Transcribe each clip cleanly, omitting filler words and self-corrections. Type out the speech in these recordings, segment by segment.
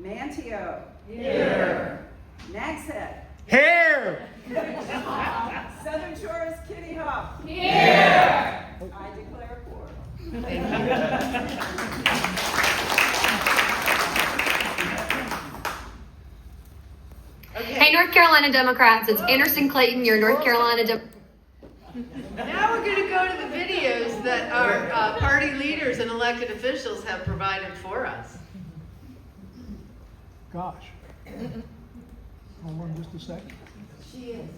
Manteo. Here. Nags Head. Here. Southern Shores Kitty Hawk. Here. I declare for. Hey, North Carolina Democrats, it's Anderson Clayton, your North Carolina Now we're going to go to the videos that our party leaders and elected officials have provided for us. Gosh. Hold on just a second. She is.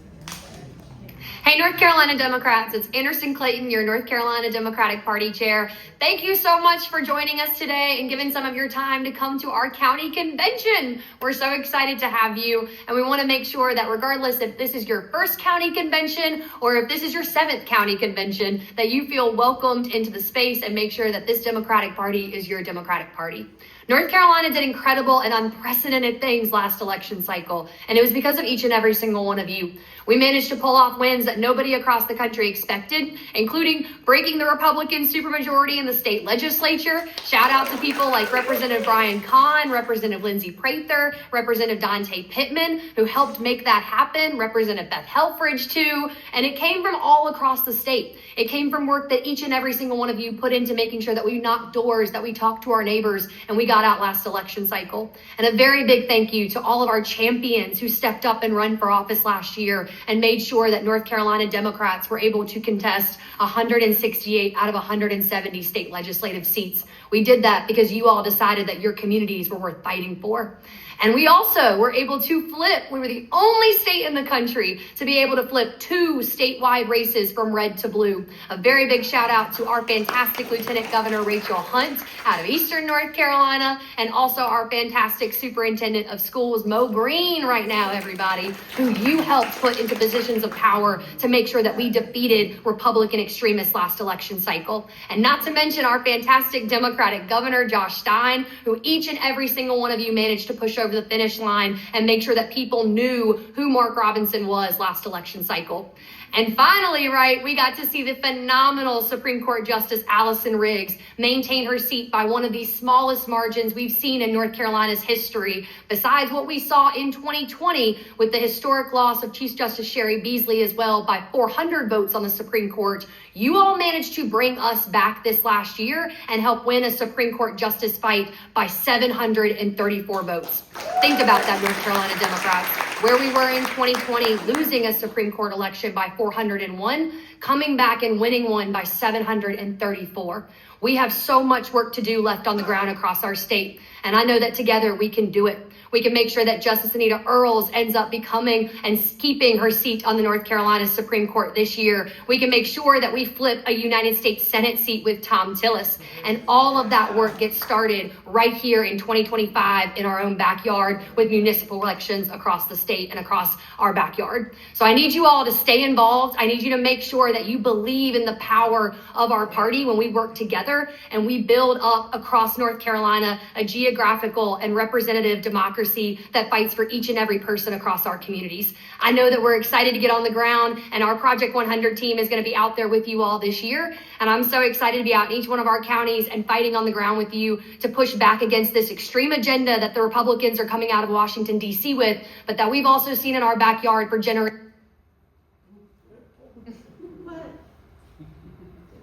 Hey, North Carolina Democrats, it's Anderson Clayton, your North Carolina Democratic Party chair. Thank you so much for joining us today and giving some of your time to come to our county convention. We're so excited to have you, and we want to make sure that regardless if this is your first county convention or if this is your 7th county convention, that you feel welcomed into the space and make sure that this Democratic Party is your Democratic Party. North Carolina did incredible and unprecedented things last election cycle, and it was because of each and every single one of you. We managed to pull off wins that nobody across the country expected, including breaking the Republican supermajority in the state legislature. Shout out to people like Representative Brian Kahn, Representative Lindsey Prather, Representative Dante Pittman, who helped make that happen, Representative Beth Helfrich too, and it came from all across the state. It came from work that each and every single one of you put into making sure that we knocked doors, that we talked to our neighbors, and we got out last election cycle. And a very big thank you to all of our champions who stepped up and run for office last year and made sure that North Carolina Democrats were able to contest 168 out of 170 state legislative seats. We did that because you all decided that your communities were worth fighting for. And we also were able to flip. We were the only state in the country to be able to flip 2 statewide races from red to blue. A very big shout out to our fantastic Lieutenant Governor Rachel Hunt out of Eastern North Carolina, and also our fantastic Superintendent of Schools, Mo Green, right now, everybody, who you helped put into positions of power to make sure that we defeated Republican extremists last election cycle. And not to mention our fantastic Democratic Governor, Josh Stein, who each and every single one of you managed to push over the finish line and make sure that people knew who Mark Robinson was last election cycle. And finally, right, we got to see the phenomenal Supreme Court Justice Allison Riggs maintain her seat by one of the smallest margins we've seen in North Carolina's history, besides what we saw in 2020 with the historic loss of Chief Justice Sherry Beasley as well by 400 votes on the Supreme Court. You all managed to bring us back this last year and help win a Supreme Court justice fight by 734 votes. Think about that, North Carolina Democrats. Where we were in 2020, losing a Supreme Court election by 401, coming back and winning one by 734. We have so much work to do left on the ground across our state, and I know that together we can do it. We can make sure that Justice Anita Earls ends up becoming and keeping her seat on the North Carolina Supreme Court this year. We can make sure that we flip a United States Senate seat with Tom Tillis. And all of that work gets started right here in 2025 in our own backyard with municipal elections across the state and across our backyard. So I need you all to stay involved. I need you to make sure that you believe in the power of our party when we work together and we build up across North Carolina a geographical and representative democracy that fights for each and every person across our communities. I know that we're excited to get on the ground, and our Project 100 team is going to be out there with you all this year. And I'm so excited to be out in each one of our counties and fighting on the ground with you to push back against this extreme agenda that the Republicans are coming out of Washington, D.C. with, but that we've also seen in our backyard for generations.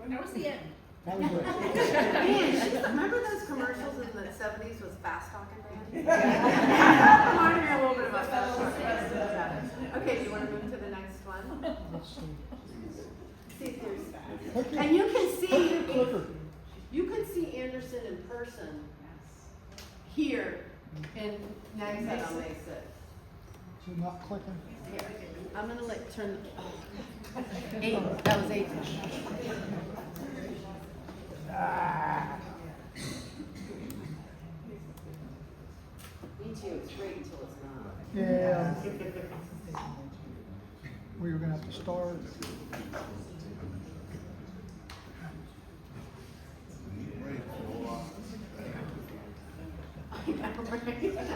That was the end. That was it. Remember those commercials in the 70s with Fast Talking Man? I'm wondering a little bit about Fast Talking Man. Okay, do you want to move to the next one? Let's see. See if there's, Click your- and you can click your see, clicker. you can see Anderson in person here in Nags Head on May 6th. Is it not clicking? Here, I'm gonna turn, 8, that was 8. Me too, it's great until it's not. Yeah. We were gonna have to start.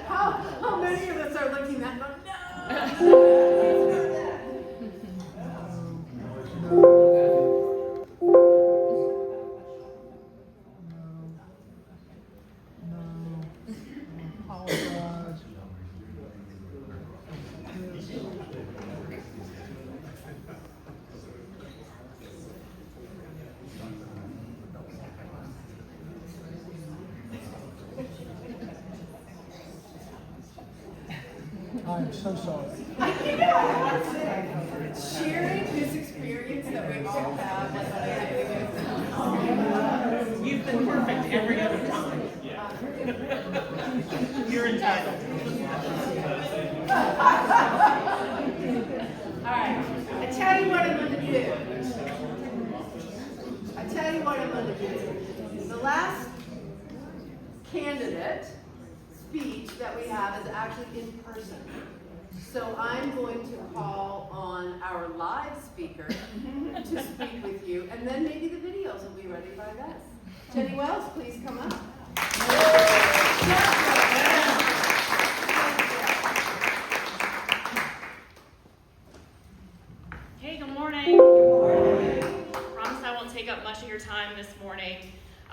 How many of us are looking at them? No! No. I apologize. I am so sorry. You know, sharing this experience that we all have, like You've been perfect every other time. You're entitled. all right, I tell you what I'm going to do. The last candidate speech that we have is actually in person. So I'm going to call on our live speaker to speak with you, and then maybe the videos will be ready by then. Jenny Wells, please come up. Hey, good morning. Good morning. I promise I won't take up much of your time this morning,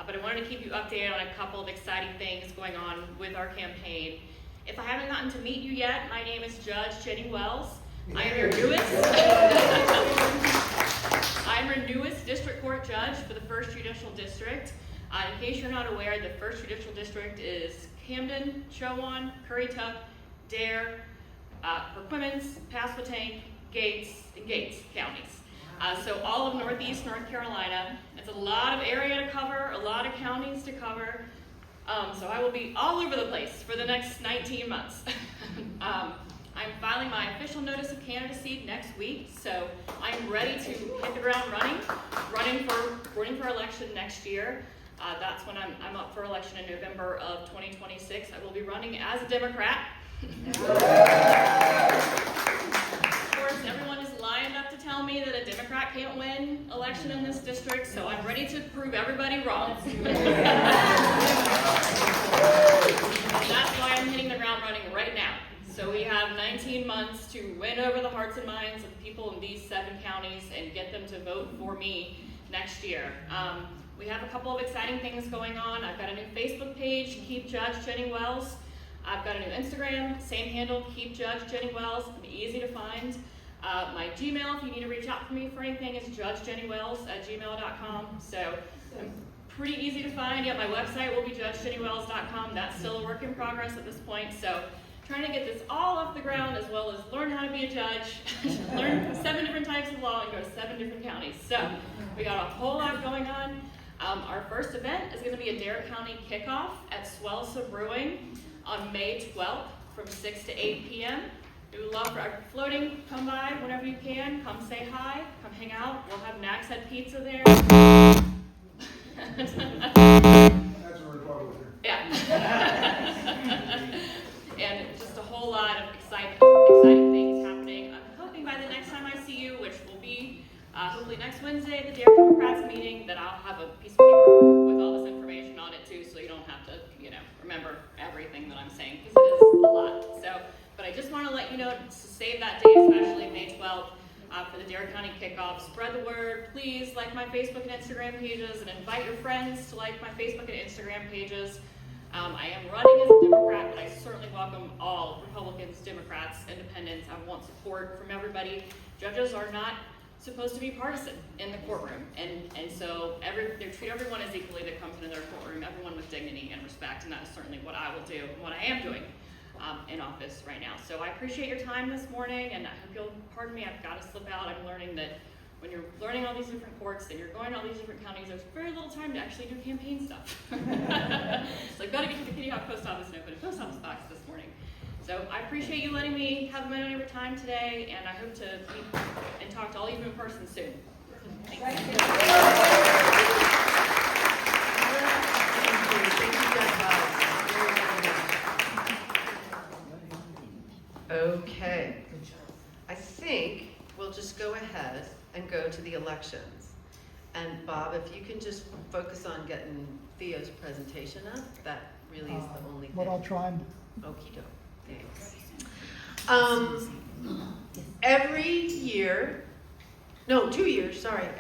but I wanted to keep you updated on a couple of exciting things going on with our campaign. If I haven't gotten to meet you yet, my name is Judge Jenny Wells. I am your newest district court judge for the 1st Judicial District. In case you're not aware, the 1st Judicial District is Camden, Chowan, Currituck, Dare, Perquimans, Pasquotank, Gates, and Gates counties. So all of Northeast North Carolina. It's a lot of area to cover, a lot of counties to cover. So I will be all over the place for the next 19 months. I'm filing my official notice of candidacy next week, so I'm ready to hit the ground running for election next year. That's when I'm up for election in November of 2026. I will be running as a Democrat. Of course, everyone is lined up to tell me that a Democrat can't win election in this district, so I'm ready to prove everybody wrong. That's why I'm hitting the ground running right now. So we have 19 months to win over the hearts and minds of people in these 7 counties and get them to vote for me next year. We have a couple of exciting things going on. I've got a new Facebook page, Keep Judge Jenny Wells. I've got a new Instagram, same handle, Keep Judge Jenny Wells. I'm easy to find. My Gmail, if you need to reach out to me for anything, is judgejennywells@gmail.com. So I'm pretty easy to find. Yeah, my website will be judgejennywells.com. That's still a work in progress at this point. So trying to get this all off the ground, as well as learn how to be a judge, learn 7 different types of law, and go to 7 different counties. So we got a whole lot going on. Our first event is going to be a Dare County kickoff at Swelsa Brewing on May 12th from 6 to 8 p.m. We would love for our floating, come by whenever you can, come say hi, come hang out. We'll have Nax Head Pizza there. That's a Republican. Yeah. And just a whole lot of exciting things happening. I'm hoping by the next time I see you, which will be hopefully next Wednesday at the Dare Democrats meeting, that I'll have a piece of paper with all this information on it too, so you don't have to, remember everything that I'm saying, because it is a lot. So, but I just want to let you know to save that date, especially May 12th, for the Dare County kickoff. Spread the word. Please like my Facebook and Instagram pages, and invite your friends to like my Facebook and Instagram pages. I am running as a Democrat, but I certainly welcome all Republicans, Democrats, Independents. I want support from everybody. Judges are not supposed to be partisan in the courtroom, and so they treat everyone as equally that comes into their courtroom, everyone with dignity and respect, and that is certainly what I will do and what I am doing in office right now. So I appreciate your time this morning, and I hope you'll pardon me, I've got to slip out. I'm learning that when you're learning all these different courts and you're going to all these different counties, there's very little time to actually do campaign stuff. So I've got to get to the Kitty Hawk post office and open a post office box this morning. So I appreciate you letting me have a minute of your time today, and I hope to meet and talk to all of you in person soon. Thanks. Thank you, okay, I think we'll just go ahead and go to the elections. And Bob, if you can just focus on getting Theo's presentation up, that really is the only thing. What I'll try and Okie doke. Thanks. Every 2 years,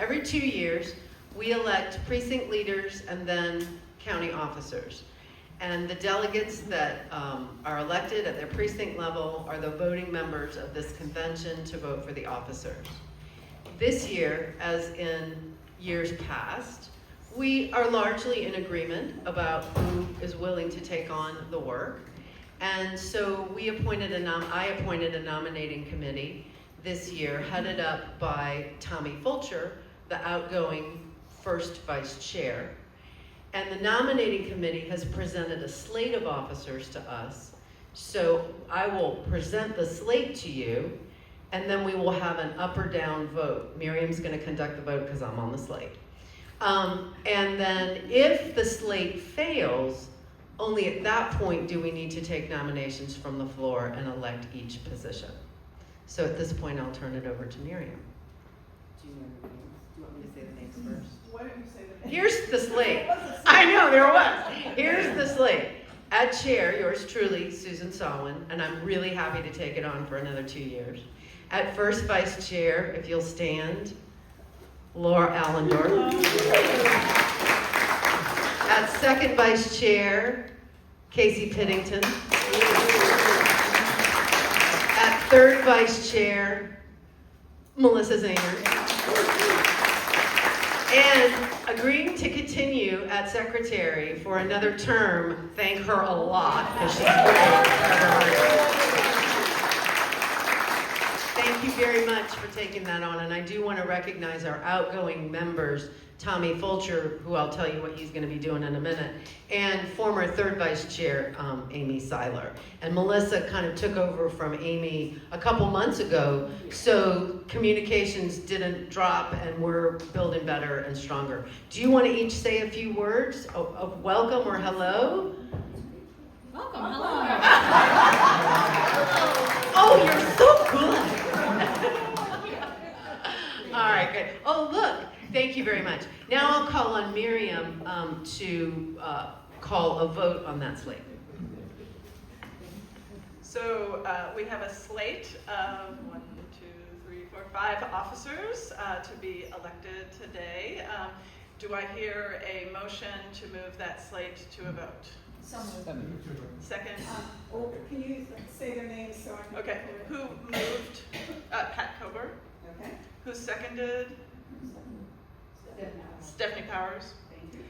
every 2 years, we elect precinct leaders and then county officers. And the delegates that are elected at their precinct level are the voting members of this convention to vote for the officers. This year, as in years past, we are largely in agreement about who is willing to take on the work. And so I appointed a nominating committee this year, headed up by Tommy Fulcher, the outgoing first vice chair. And the nominating committee has presented a slate of officers to us. So I will present the slate to you, and then we will have an up or down vote. Miriam's going to conduct the vote because I'm on the slate. And then if the slate fails, only at that point do we need to take nominations from the floor and elect each position. So at this point, I'll turn it over to Miriam. Do you know the names? Do you want me to say the names first? Why don't you say the name? Here's the slate. I know, there was. Here's the slate. At chair, yours truly, Susan Sawin, and I'm really happy to take it on for another 2 years. At first vice chair, if you'll stand, Laura Allendorf. At second vice chair, Casey Piddington. At third vice chair, Melissa Zaner. And agreeing to continue at secretary for another term, thank her a lot, because she's great. Thank you very much for taking that on, and I do want to recognize our outgoing members, Tommy Fulcher, who I'll tell you what he's going to be doing in a minute, and former third vice chair, Amy Seiler. And Melissa kind of took over from Amy a couple months ago, so communications didn't drop, and we're building better and stronger. Do you want to each say a few words of welcome or hello? Welcome, hello. Oh, you're so good. All right, good. Oh, look, thank you very much. Now I'll call on Miriam to call a vote on that slate. So we have a slate of 5 officers to be elected today. Do I hear a motion to move that slate to a vote? Second? Can you say their names so I can? Okay, who moved? Pat Coburn. Okay. Who seconded? Stephanie Powers. Thank you.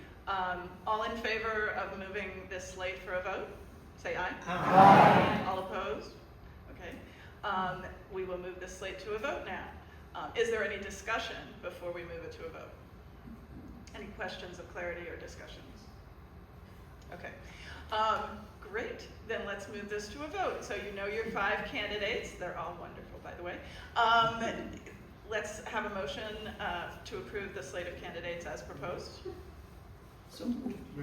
All in favor of moving this slate for a vote? Say aye. Aye. All opposed? Okay. We will move this slate to a vote now. Is there any discussion before we move it to a vote? Any questions of clarity or discussions? Okay. Great. Then let's move this to a vote. So you know your 5 candidates. They're all wonderful, by the way. Let's have a motion to approve the slate of candidates as proposed.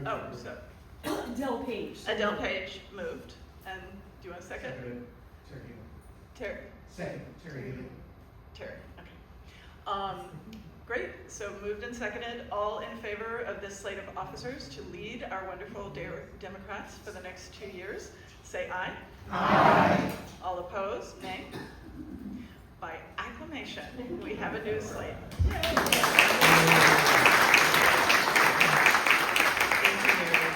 Oh, so Adele Page. Adele Page moved. And do you want a second? Terry. Second, Terry. Terry. Okay. Great. So moved and seconded. All in favor of this slate of officers to lead our wonderful Democrats for the next 2 years, say aye. Aye. All opposed, nay. By acclamation, we have a new slate. Thank you, Miriam.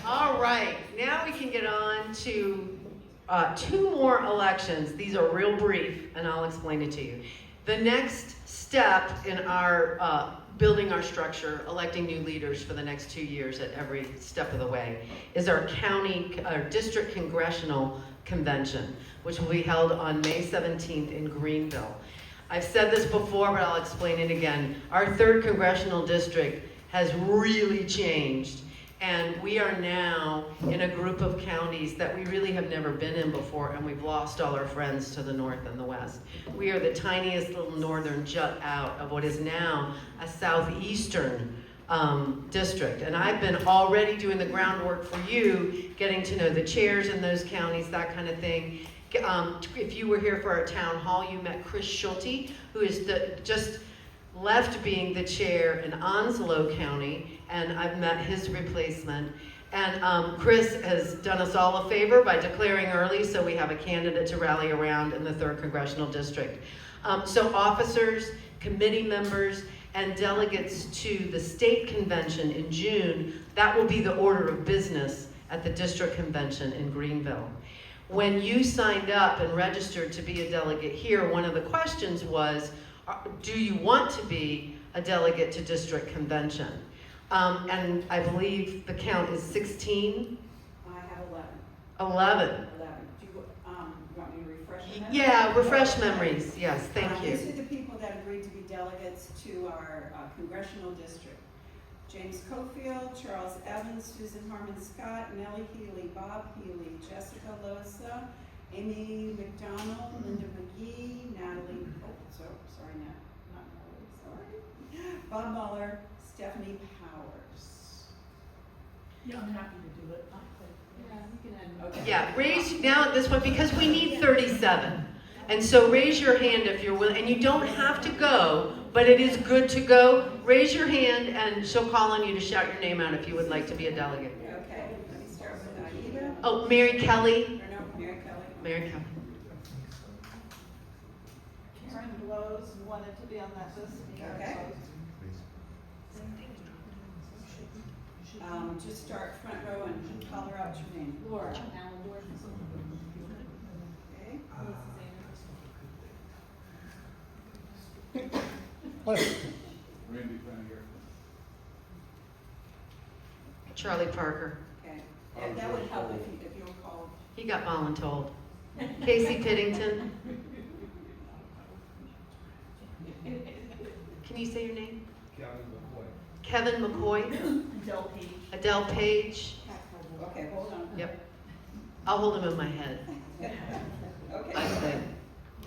All right, now we can get on to 2 more elections. These are real brief, and I'll explain it to you. The next step in our building our structure, electing new leaders for the next 2 years at every step of the way, is our district congressional convention, which will be held on May 17th in Greenville. I've said this before, but I'll explain it again. Our 3rd congressional district has really changed, and we are now in a group of counties that we really have never been in before, and we've lost all our friends to the north and the west. We are the tiniest little northern jut out of what is now a southeastern district. And I've been already doing the groundwork for you, getting to know the chairs in those counties, that kind of thing. If you were here for our town hall, you met Chris Schulte, who is just left being the chair in Onslow County, and I've met his replacement. And Chris has done us all a favor by declaring early, so we have a candidate to rally around in the 3rd Congressional District. So officers, committee members, and delegates to the state convention in June, that will be the order of business at the district convention in Greenville. When you signed up and registered to be a delegate here, one of the questions was, do you want to be a delegate to district convention? And I believe the count is 16. I have 11. 11. 11. Do you want me to refresh your memory? Yeah, refresh memories. Yes, thank These you. are the people that agreed to be delegates to our congressional district. James Cofield, Charles Evans, Susan Harmon Scott, Nellie Healy, Bob Healy, Jessica Loza, Amy McDonald, Linda McGee, Natalie, not Natalie, Bob Muller, Stephanie Powers. Yeah, I'm happy to do it. Okay. Yeah, raise now at this point, because we need 37. And so raise your hand if you're willing, and you don't have to go, but it is good to go. Raise your hand and she'll call on you to shout your name out if you would like to be a delegate. Okay, let me start with Aida. Oh, Mary Kelly. No, Mary Kelly. Mary Kelly. Karen Blows wanted to be on that list. Okay. Just start front row and holler out your name. Laura. Okay. Randy Flanagan. Charlie Parker. Okay. That would help if you were called. He got voluntold. Casey Piddington. Can you say your name? Kevin McCoy. Adele Page. Adele Page. Okay, hold on. Yep. I'll hold him in my head. I Okay. say.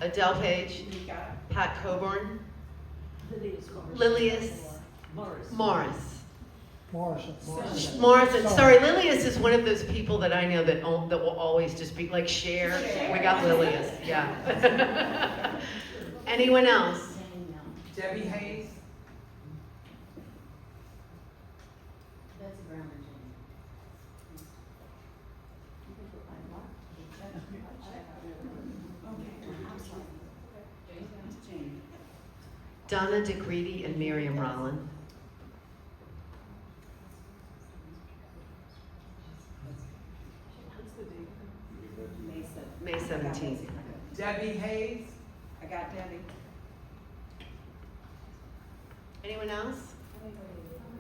Adele Page. You got it? Pat Coburn. Lilius Lilius Morris. Morris. Morrison. Sorry, Lilius is one of those people that I know that will always just be like Cher. We got Lilius. Yeah. Anyone else? Debbie Hayes. Jane. Donna DeGreedy and Miriam Rolland. May 17th. Debbie Hayes. I got Debbie. Anyone else?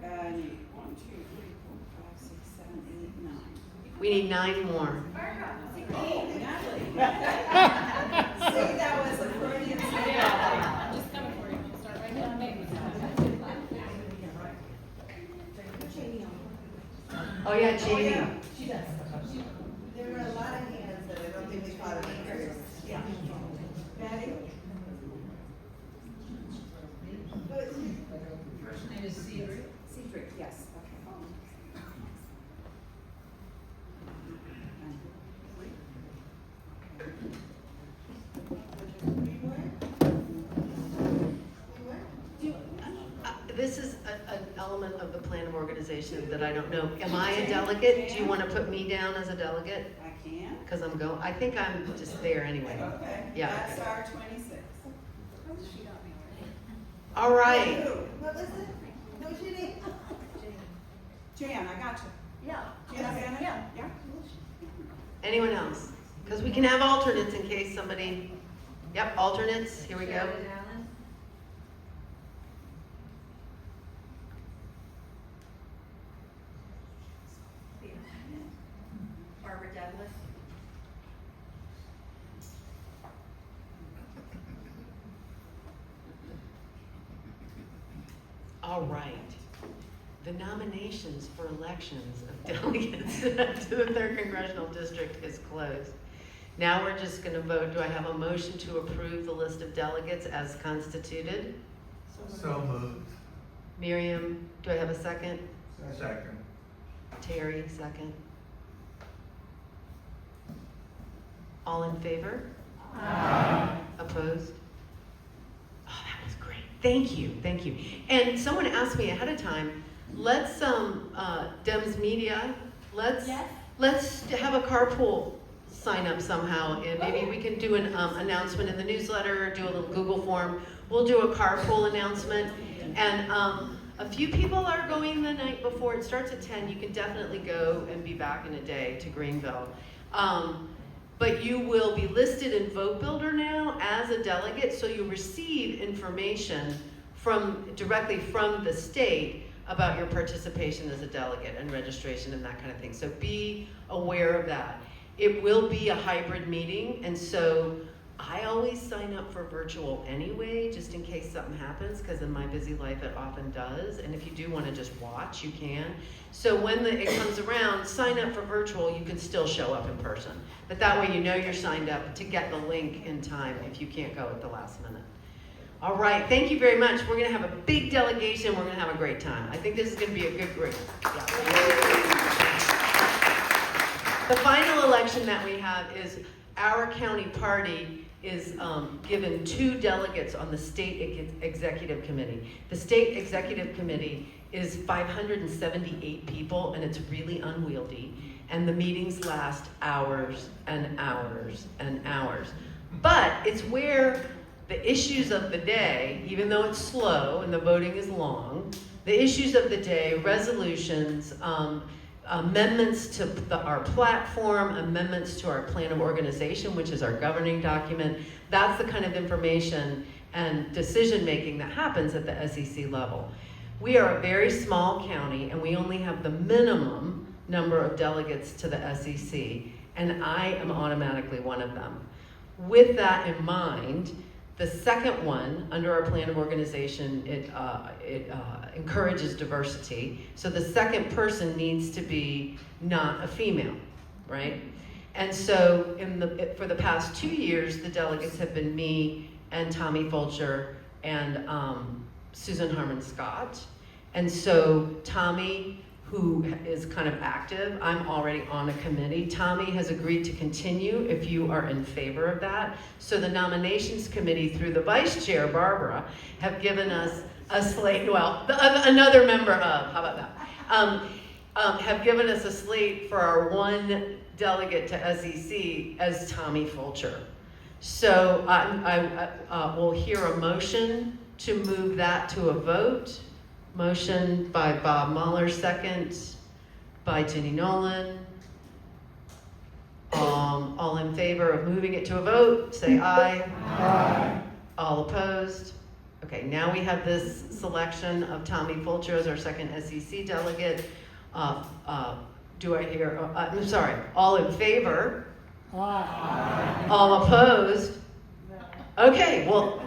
I need 1, 2, 3, 4, 5, 6, 7, 8, 9. We need 9 more. Oh, Natalie. See, that was a Freudian slip. I'm just coming for you. We'll start right now. Oh yeah, Jamie. There were a lot of hands that I don't think we caught it. Yeah. Maddie? First name is Cedric. Cedric, yes, okay. This is an element of the plan of organization that I don't know. Am I a delegate? Do you want to put me down as a delegate? I can. Because I'm going, I think I'm just there anyway. Okay. Yeah. That's our 26. All right. What was it? No, she didn't. Jan, I got you. Yeah. Jan, Bennett? Yeah. Yeah. Anyone else? Because we can have alternates in case somebody, yep, alternates, here we go. Barbara Douglas. All right. The nominations for elections of delegates to the 3rd Congressional District is closed. Now we're just going to vote. Do I have a motion to approve the list of delegates as constituted? So moved. Miriam, do I have a second? Second. Terry, second. All in favor? Opposed? Oh, that was great. Thank you, thank you. And someone asked me ahead of time, let's, Dems Media, let's have a carpool sign up somehow, and maybe we can do an announcement in the newsletter, do a little Google form. We'll do a carpool announcement, and a few people are going the night before. It starts at 10. You can definitely go and be back in a day to Greenville. But you will be listed in Vote Builder now as a delegate, so you receive information directly from the state about your participation as a delegate and registration and that kind of thing. So be aware of that. It will be a hybrid meeting, and so I always sign up for virtual anyway, just in case something happens, because in my busy life it often does. And if you do want to just watch, you can. So when it comes around, sign up for virtual. You can still show up in person. But that way you know you're signed up to get the link in time if you can't go at the last minute. All right, thank you very much. We're going to have a big delegation. We're going to have a great time. I think this is going to be a good group. Yeah. The final election that we have is our county party is given 2 delegates on the state executive committee. The state executive committee is 578 people, and it's really unwieldy. And the meetings last hours and hours and hours. But it's where the issues of the day, even though it's slow and the voting is long, the issues of the day, resolutions, amendments to our platform, amendments to our plan of organization, which is our governing document. That's the kind of information and decision making that happens at the SEC level. We are a very small county, and we only have the minimum number of delegates to the SEC, and I am automatically one of them. With that in mind, the second one, under our plan of organization, it encourages diversity. So the second person needs to be not a female, right? And so for the past 2 years, the delegates have been me and Tommy Fulcher and Susan Harmon Scott. And so Tommy, who is kind of active, I'm already on a committee. Tommy has agreed to continue if you are in favor of that. So the nominations committee, through the vice chair, Barbara, have given us a slate, well, another member of, how about that? Have given us a slate for our one delegate to SEC as Tommy Fulcher. So I will hear a motion to move that to a vote. Motion by Bob Mueller, second by Ginny Nolan. All in favor of moving it to a vote, say aye. Aye. All opposed? Okay, now we have this selection of Tommy Fulcher as our second SEC delegate. Do I hear, I'm sorry, all in favor? Aye. All opposed? Okay, well,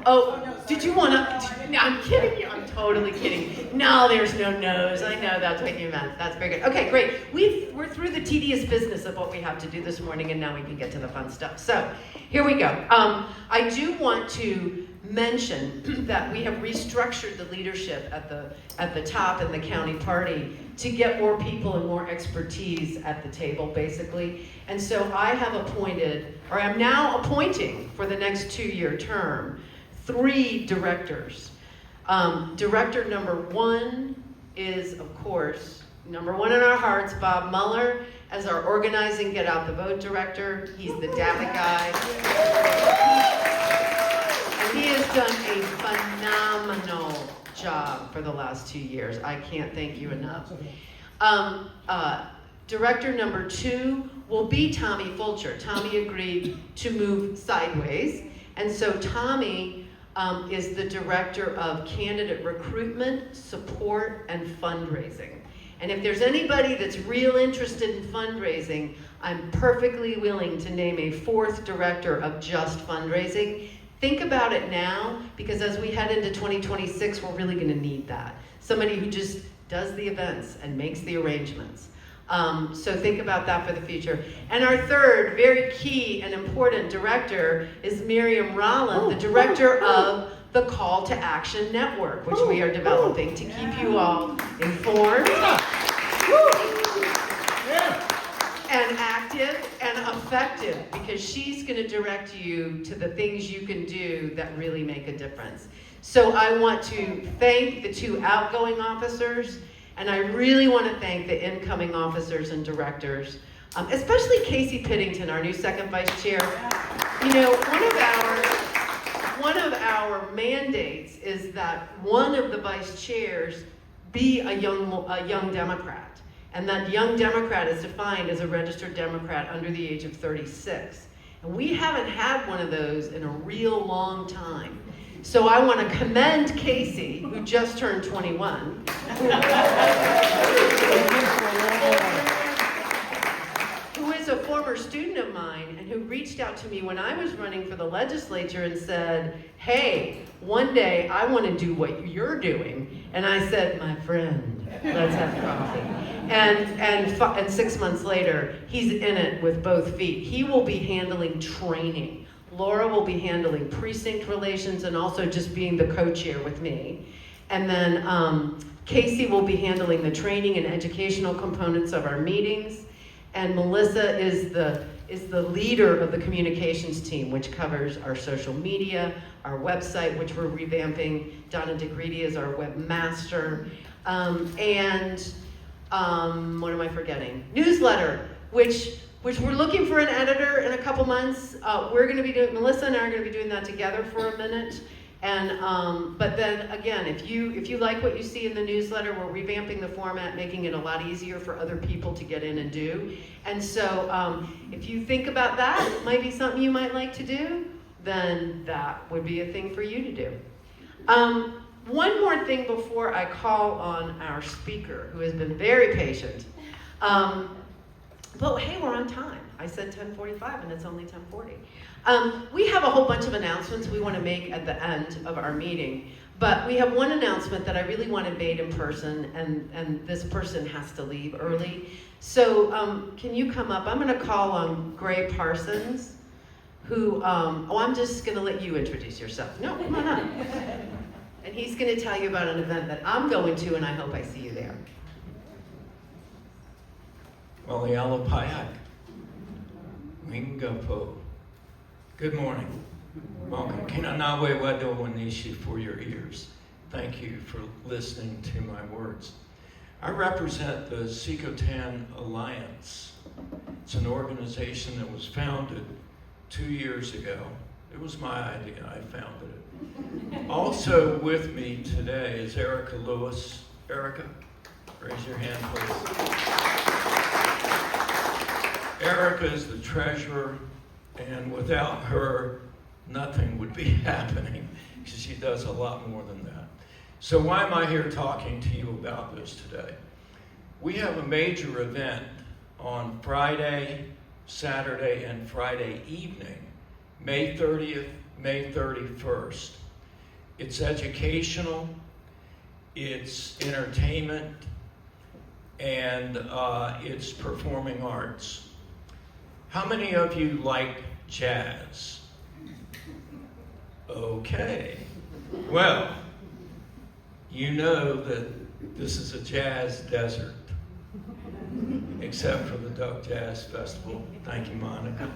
did you want to, no, I'm kidding you, I'm totally kidding. No, there's no no's, I know that's what you meant, that's very good. Okay, great, we're through the tedious business of what we have to do this morning, and now we can get to the fun stuff. So, here we go. I do want to mention that we have restructured the leadership at the top in the county party to get more people and more expertise at the table, basically. And so I have appointed, or I'm now appointing for the next 2-year term, 3 directors. Director number 1 is, of course, number 1 in our hearts, Bob Mueller, as our organizing Get Out the Vote director. He's the data guy. And he has done a phenomenal job for the last 2 years. I can't thank you enough. Director number 2 will be Tommy Fulcher. Tommy agreed to move sideways. And so Tommy is the director of candidate recruitment, support, and fundraising. And if there's anybody that's real interested in fundraising, I'm perfectly willing to name a 4th director of just fundraising. Think about it now, because as we head into 2026, we're really going to need that. Somebody who just does the events and makes the arrangements. So think about that for the future. And our 3rd, very key and important director is Miriam Rolland, the director of the Call to Action Network, which we are developing to keep you all informed and active and effective, because she's going to direct you to the things you can do that really make a difference. So I want to thank the 2 outgoing officers, and I really want to thank the incoming officers and directors, especially Casey Pittington, our new 2nd vice chair. You know, one of our mandates is that one of the vice chairs be a young Democrat. And that young Democrat is defined as a registered Democrat under the age of 36. And we haven't had one of those in a real long time. So I want to commend Casey, who just turned 21. Who is a former student of mine and who reached out to me when I was running for the legislature and said, hey, one day I want to do what you're doing. And I said, my friend, let's have coffee. And 6 months later, he's in it with both feet. He will be handling training. Laura will be handling precinct relations and also just being the co-chair with me. And then Casey will be handling the training and educational components of our meetings. And Melissa is the leader of the communications team, which covers our social media, our website, which we're revamping. Donna DeGreedy is our webmaster. What am I forgetting? Newsletter, which we're looking for an editor in a couple months. We're going to be doing, Melissa and I are going to be doing that together for a minute. And but then again, if you like what you see in the newsletter, we're revamping the format, making it a lot easier for other people to get in and do. And so if you think about that, it might be something you might like to do, then that would be a thing for you to do. One more thing before I call on our speaker, who has been very patient. But hey, we're on time. I said 10:45 and it's only 10:40. We have a whole bunch of announcements we want to make at the end of our meeting, but we have one announcement that I really want to make in person, and this person has to leave early. So can you come up? I'm going to call on Gray Parsons, who, I'm just going to let you introduce yourself. No, come on up. And he's going to tell you about an event that I'm going to, and I hope I see you there. Walialapayak. Wingapo. Good morning. Welcome. Kinanawe wado wanishi for your ears. Thank you for listening to my words. I represent the Sikotan Alliance. It's an organization that was founded 2 years ago. It was my idea. I founded it. Also with me today is Erica Lewis. Erica, raise your hand, please. Erica is the treasurer, and without her, nothing would be happening, because she does a lot more than that. So why am I here talking to you about this today? We have a major event on Friday, Saturday, and Friday evening, May 30th, May 31st. It's educational, it's entertainment, and it's performing arts. How many of you like jazz? Okay. Well, you know that this is a jazz desert, except for the Duck Jazz Festival. Thank you, Monica.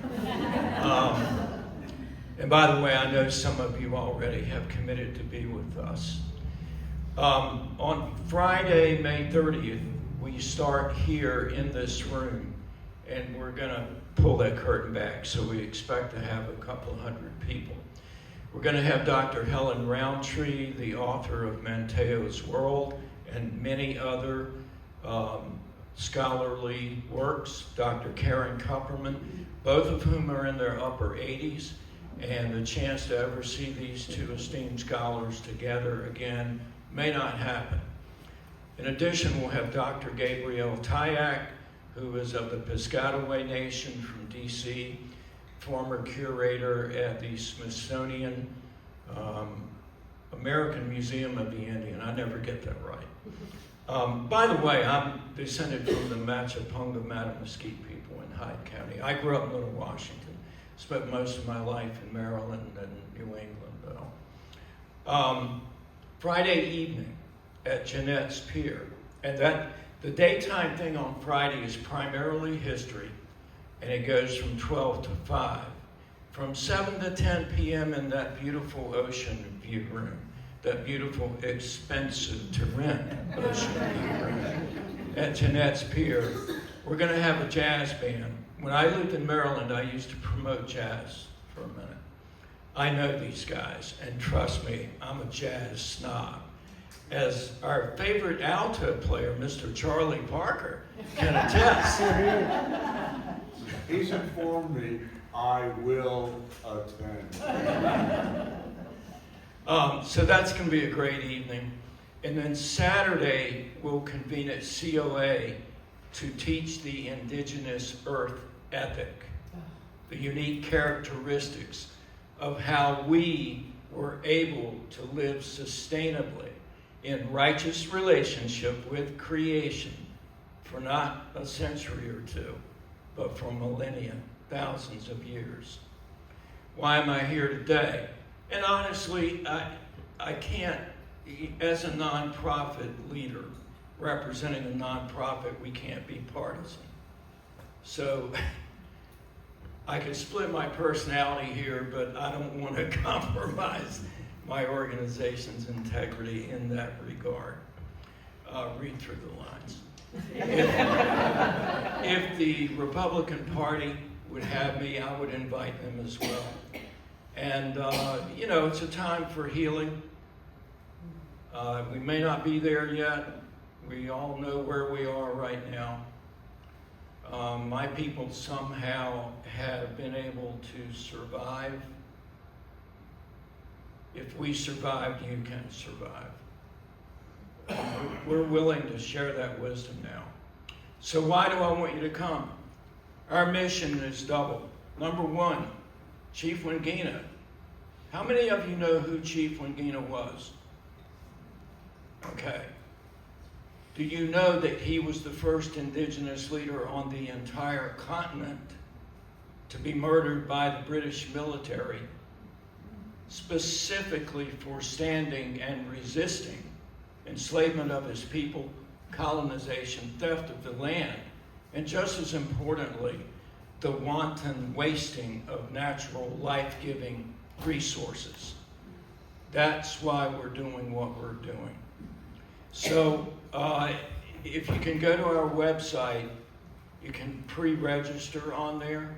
And by the way, I know some of you already have committed to be with us. On Friday, May 30th, we start here in this room, and we're going to pull that curtain back, so we expect to have a couple hundred people. We're going to have Dr. Helen Roundtree, the author of Manteo's World, and many other scholarly works, Dr. Karen Kupperman, both of whom are in their upper 80s, and the chance to ever see these two esteemed scholars together again may not happen. In addition, we'll have Dr. Gabrielle Tyak, who is of the Piscataway Nation from DC, former curator at the Smithsonian American Museum of the Indian. I never get that right. By the way, I'm descended from the Machapunga Mattamuskeet people in Hyde County. I grew up in Little Washington. Spent most of my life in Maryland and New England, though. Friday evening at Jeanette's Pier. And the daytime thing on Friday is primarily history, and it goes from 12 to 5. From 7 to 10 p.m. in that beautiful ocean view room, that beautiful, expensive to rent ocean view room at Jeanette's Pier, we're going to have a jazz band. When I lived in Maryland, I used to promote jazz for a minute. I know these guys, and trust me, I'm a jazz snob. As our favorite alto player, Mr. Charlie Parker, can attest. He's informed me I will attend. So that's going to be a great evening. And then Saturday, we'll convene at COA to teach the Indigenous Earth ethic, the unique characteristics of how we were able to live sustainably in righteous relationship with creation for not a century or two, but for millennia, thousands of years. Why am I here today? And honestly, I can't, as a nonprofit leader, representing a nonprofit, we can't be partisan. So I could split my personality here, but I don't want to compromise my organization's integrity in that regard. Read through the lines. If the Republican Party would have me, I would invite them as well. And, it's a time for healing. We may not be there yet. We all know where we are right now. My people somehow have been able to survive. If we survived, you can survive. We're willing to share that wisdom now. So why do I want you to come? Our mission is double. Number one, Chief Wingina. How many of you know who Chief Wingina was? Okay. Do you know that he was the first indigenous leader on the entire continent to be murdered by the British military, specifically for standing and resisting enslavement of his people, colonization, theft of the land, and just as importantly, the wanton wasting of natural life-giving resources. That's why we're doing what we're doing. So if you can go to our website, you can pre-register on there.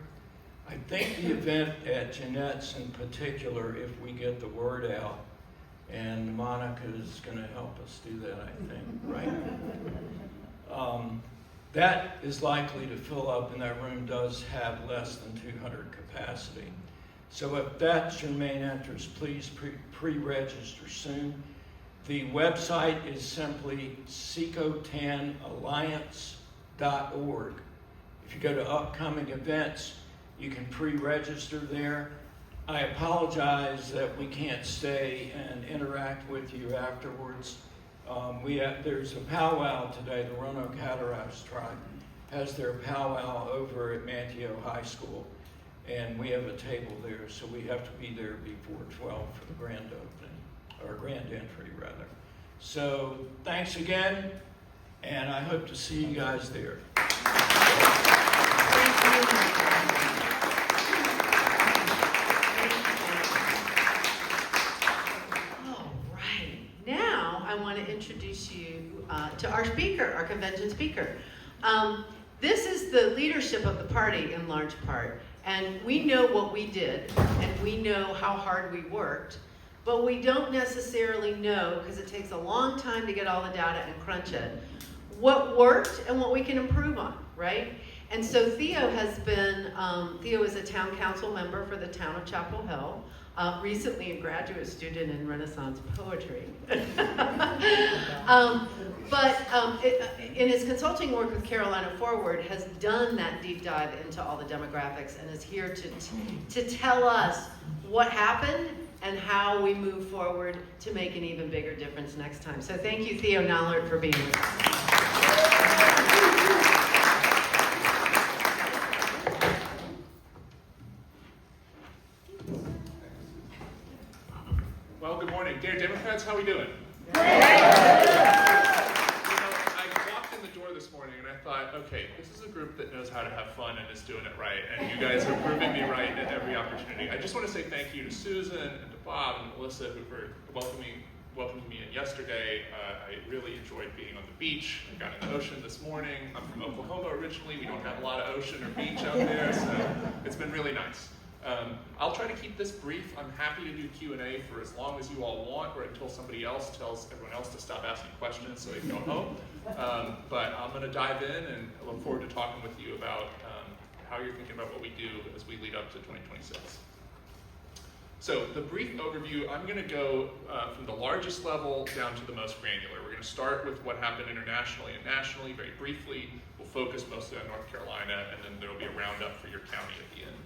I think the event at Jeanette's in particular, if we get the word out, and Monica is going to help us do that, I think, right? That is likely to fill up, and that room does have less than 200 capacity. So if that's your main interest, please pre-register soon. The website is simply secotanalliance.org. If you go to upcoming events, you can pre-register there. I apologize that we can't stay and interact with you afterwards. There's a powwow today. The Roanoke Hatteras tribe has their powwow over at Manteo High School, and we have a table there, so we have to be there before 12 for the grand opening, or grand entry rather. So thanks again, and I hope to see you guys there. I want to introduce you to our speaker, our convention speaker. This is the leadership of the party in large part, and we know what we did, and we know how hard we worked, but we don't necessarily know, because it takes a long time to get all the data and crunch it, what worked and what we can improve on, right? And so Theo has been, Theo is a town council member for the town of Chapel Hill. Recently a graduate student in Renaissance poetry. In his consulting work with Carolina Forward, has done that deep dive into all the demographics and is here to tell us what happened and how we move forward to make an even bigger difference next time. So thank you, Theo Nallard, for being with us. Well, good morning. Dear Democrats, how are we doing? I walked in the door this morning and I thought, okay, this is a group that knows how to have fun and is doing it right, and you guys are proving me right at every opportunity. I just want to say thank you to Susan and to Bob and Melissa who were welcoming me in yesterday. I really enjoyed being on the beach. I got in the ocean this morning. I'm from Oklahoma originally. We don't have a lot of ocean or beach out there, so it's been really nice. I'll try to keep this brief. I'm happy to do Q&A for as long as you all want, or until somebody else tells everyone else to stop asking questions so they can go home. But I'm going to dive in, and I look forward to talking with you about how you're thinking about what we do as we lead up to 2026. So the brief overview, I'm going to go from the largest level down to the most granular. We're going to start with what happened internationally and nationally very briefly. We'll focus mostly on North Carolina, and then there will be a roundup for your county at the end.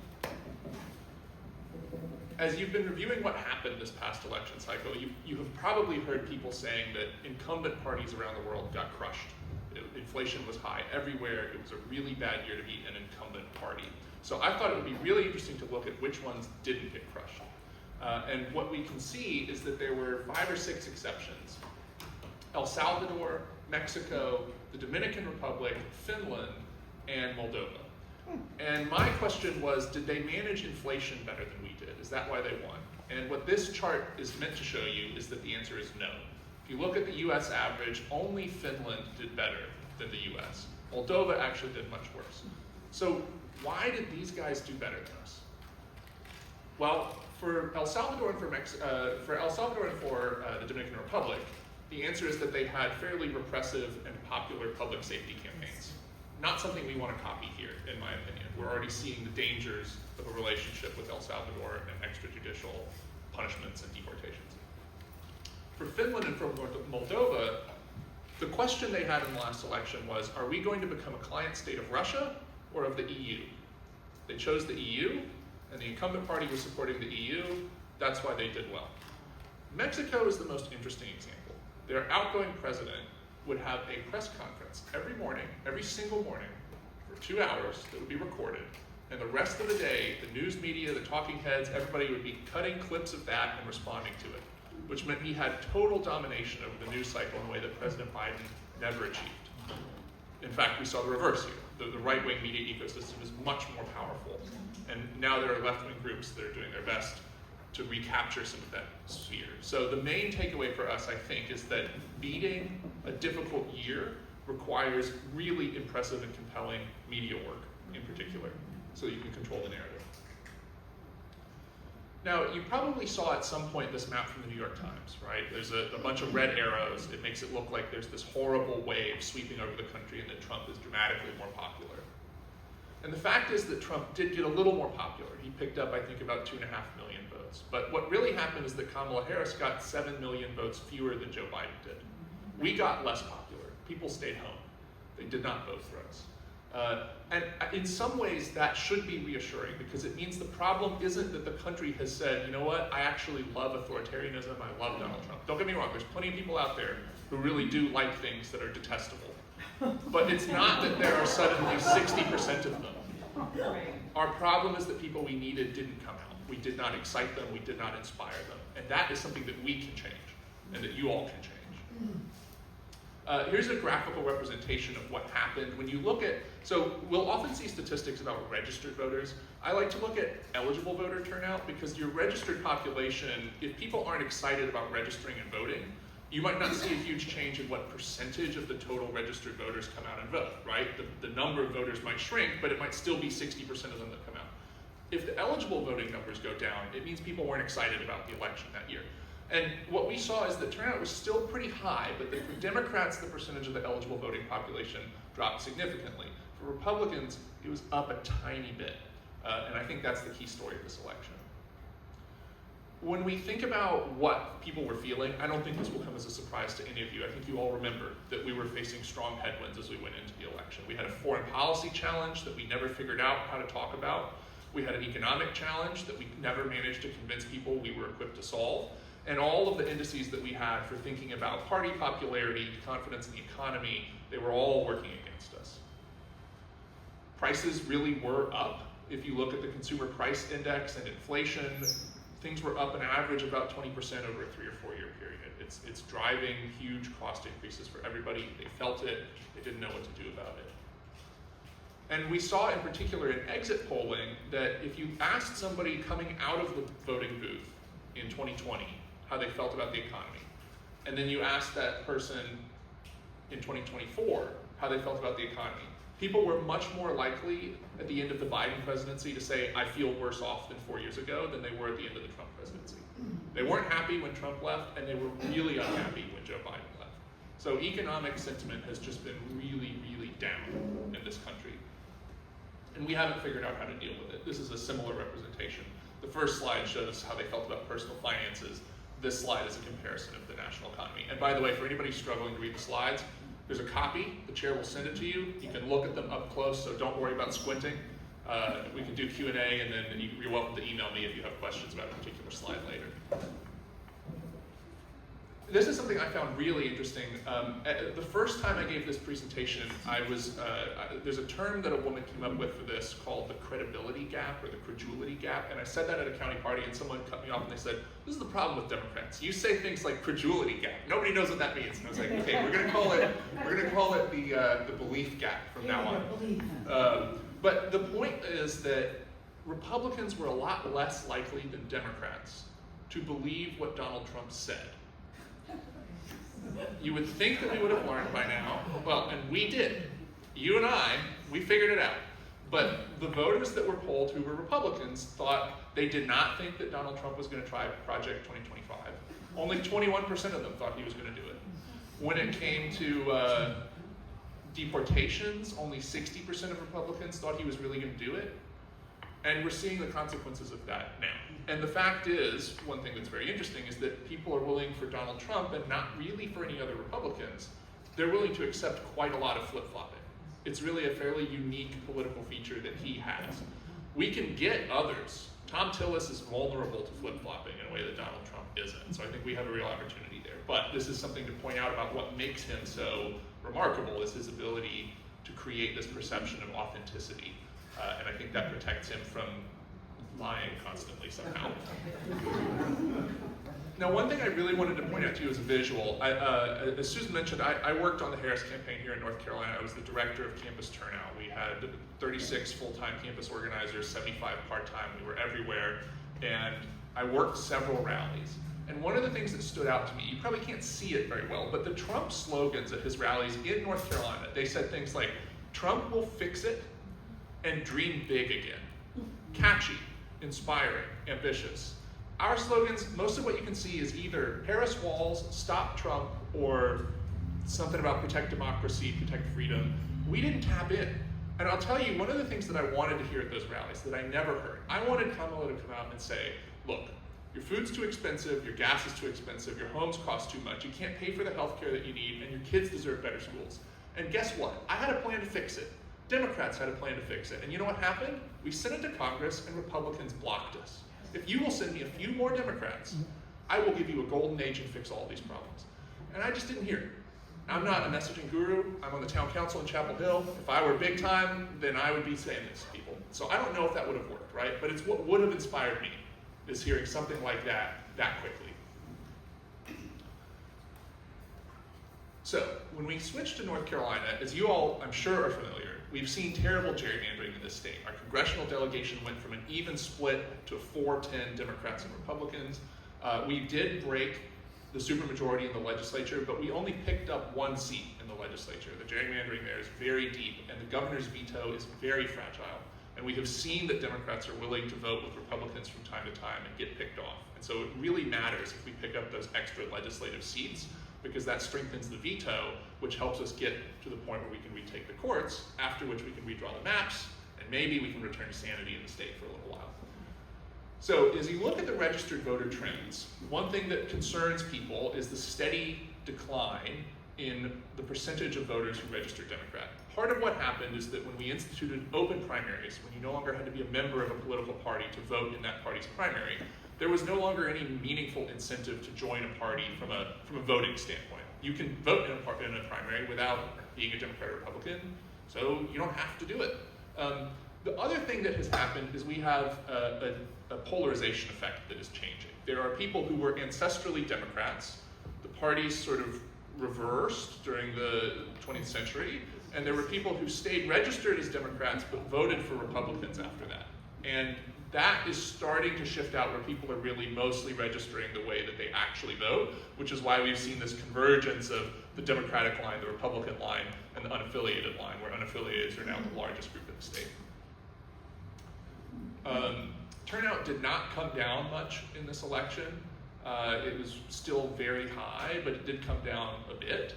As you've been reviewing what happened this past election cycle, you have probably heard people saying that incumbent parties around the world got crushed. Inflation was high everywhere. It was a really bad year to be an incumbent party. So I thought it would be really interesting to look at which ones didn't get crushed. And what we can see is that there were 5 or 6 exceptions. El Salvador, Mexico, the Dominican Republic, Finland, and Moldova. And my question was, did they manage inflation better than we did? Is that why they won? And what this chart is meant to show you is that the answer is no. If you look at the US average, only Finland did better than the US. Moldova actually did much worse. So why did these guys do better than us? Well, for El Salvador and for the Dominican Republic, the answer is that they had fairly repressive and popular public safety campaigns. Not something we want to copy here, in my opinion. We're already seeing the dangers of a relationship with El Salvador and extrajudicial punishments and deportations. For Finland and for Moldova, the question they had in the last election was, are we going to become a client state of Russia or of the EU? They chose the EU, and the incumbent party was supporting the EU. That's why they did well. Mexico is the most interesting example. Their outgoing president would have a press conference every morning, every single morning, for 2 hours that would be recorded. And the rest of the day, the news media, the talking heads, everybody would be cutting clips of that and responding to it, which meant he had total domination over the news cycle in a way that President Biden never achieved. In fact, we saw the reverse here. The right-wing media ecosystem is much more powerful. And now there are left-wing groups that are doing their best to recapture some of that sphere. So the main takeaway for us, I think, is that beating a difficult year requires really impressive and compelling media work in particular, so you can control the narrative. Now, you probably saw at some point this map from the New York Times, right? There's a bunch of red arrows. It makes it look like there's this horrible wave sweeping over the country and that Trump is dramatically more popular. And the fact is that Trump did get a little more popular. He picked up, I think, about 2.5 million votes. But what really happened is that Kamala Harris got 7 million votes fewer than Joe Biden did. We got less popular. People stayed home. They did not vote for us. And in some ways, that should be reassuring because it means the problem isn't that the country has said, you know what, I actually love authoritarianism, I love Donald Trump. Don't get me wrong, there's plenty of people out there who really do like things that are detestable. But it's not that there are suddenly 60% of them. Our problem is that people we needed didn't come out. We did not excite them, we did not inspire them. And that is something that we can change, and that you all can change. Here's a graphical representation of what happened. When you look at, so we'll often see statistics about registered voters. I like to look at eligible voter turnout because your registered population, if people aren't excited about registering and voting, you might not see a huge change in what percentage of the total registered voters come out and vote, right? The number of voters might shrink, but it might still be 60% of them that come out. If the eligible voting numbers go down, it means people weren't excited about the election that year. And what we saw is that turnout was still pretty high, but for Democrats, the percentage of the eligible voting population dropped significantly. For Republicans, it was up a tiny bit. And I think that's the key story of this election. When we think about what people were feeling, I don't think this will come as a surprise to any of you. I think you all remember that we were facing strong headwinds as we went into the election. We had a foreign policy challenge that we never figured out how to talk about. We had an economic challenge that we never managed to convince people we were equipped to solve. And all of the indices that we had for thinking about party popularity, confidence in the economy, they were all working against us. Prices really were up. If you look at the consumer price index and inflation, things were up an average about 20% over a 3 or 4 year period. It's driving huge cost increases for everybody. They felt it. They didn't know what to do about it. And we saw in particular in exit polling that if you asked somebody coming out of the voting booth in 2020 how they felt about the economy, and then you asked that person in 2024 how they felt about the economy, people were much more likely at the end of the Biden presidency to say, I feel worse off than 4 years ago than they were at the end of the Trump presidency. They weren't happy when Trump left, and they were really unhappy when Joe Biden left. So economic sentiment has just been really, really down in this country. And we haven't figured out how to deal with it. This is a similar representation. The first slide shows how they felt about personal finances. This slide is a comparison of the national economy. And by the way, for anybody struggling to read the slides, there's a copy. The chair will send it to you. You can look at them up close, so don't worry about squinting. We can do Q&A, and then you're welcome to email me if you have questions about a particular slide later. This is something I found really interesting. The first time I gave this presentation, there's a term that a woman came up with for this called the credibility gap or the credulity gap, and I said that at a county party, and someone cut me off and they said, "This is the problem with Democrats. You say things like credulity gap. Nobody knows what that means." And I was like, "Okay, we're gonna call it the belief gap from now on." But the point is that Republicans were a lot less likely than Democrats to believe what Donald Trump said. You would think that we would have learned by now. Well, and we did. You and I, we figured it out. But the voters that were polled who were Republicans they did not think that Donald Trump was going to try Project 2025. Only 21% of them thought he was going to do it. When it came to deportations, only 60% of Republicans thought he was really going to do it. And we're seeing the consequences of that now. And the fact is, one thing that's very interesting is that people are willing for Donald Trump and not really for any other Republicans. They're willing to accept quite a lot of flip-flopping. It's really a fairly unique political feature that he has. We can get others. Tom Tillis is vulnerable to flip-flopping in a way that Donald Trump isn't. So I think we have a real opportunity there. But this is something to point out about what makes him so remarkable is his ability to create this perception of authenticity. And I think that protects him from lying constantly somehow. Now, one thing I really wanted to point out to you is a visual. As Susan mentioned, I worked on the Harris campaign here in North Carolina. I was the director of campus turnout. We had 36 full-time campus organizers, 75 part-time. We were everywhere. And I worked several rallies. And one of the things that stood out to me, you probably can't see it very well, but the Trump slogans at his rallies in North Carolina, they said things like, "Trump will fix it," and "dream big again." Catchy, inspiring, ambitious. Our slogans, most of what you can see is either Paris walls, stop Trump, or something about protect democracy, protect freedom. We didn't tap in. And I'll tell you, one of the things that I wanted to hear at those rallies that I never heard, I wanted Kamala to come out and say, look, your food's too expensive, your gas is too expensive, your homes cost too much, you can't pay for the health care that you need, and your kids deserve better schools. And guess what? I had a plan to fix it. Democrats had a plan to fix it. And you know what happened? We sent it to Congress and Republicans blocked us. If you will send me a few more Democrats, I will give you a golden age and fix all these problems. And I just didn't hear it. I'm not a messaging guru. I'm on the town council in Chapel Hill. If I were big time, then I would be saying this to people. So I don't know if that would have worked, right? But it's what would have inspired me, is hearing something like that quickly. So when we switched to North Carolina, as you all, I'm sure, are familiar, we've seen terrible gerrymandering in this state. Our congressional delegation went from an even split to 4-10 Democrats and Republicans. We did break the supermajority in the legislature, but we only picked up one seat in the legislature. The gerrymandering there is very deep, and the governor's veto is very fragile. And we have seen that Democrats are willing to vote with Republicans from time to time and get picked off. And so it really matters if we pick up those extra legislative seats, because that strengthens the veto, which helps us get to the point where we can retake the courts, after which we can redraw the maps, and maybe we can return to sanity in the state for a little while. So as you look at the registered voter trends, one thing that concerns people is the steady decline in the percentage of voters who registered Democrat. Part of what happened is that when we instituted open primaries, when you no longer had to be a member of a political party to vote in that party's primary, there was no longer any meaningful incentive to join a party from a voting standpoint. You can vote in a primary without being a Democrat or Republican, so you don't have to do it. The other thing that has happened is we have a polarization effect that is changing. There are people who were ancestrally Democrats. The parties sort of reversed during the 20th century, and there were people who stayed registered as Democrats but voted for Republicans after that. And that is starting to shift out where people are really mostly registering the way that they actually vote, which is why we've seen this convergence of the Democratic line, the Republican line, and the unaffiliated line, where unaffiliated are now the largest group in the state. Turnout did not come down much in this election. It was still very high, but it did come down a bit.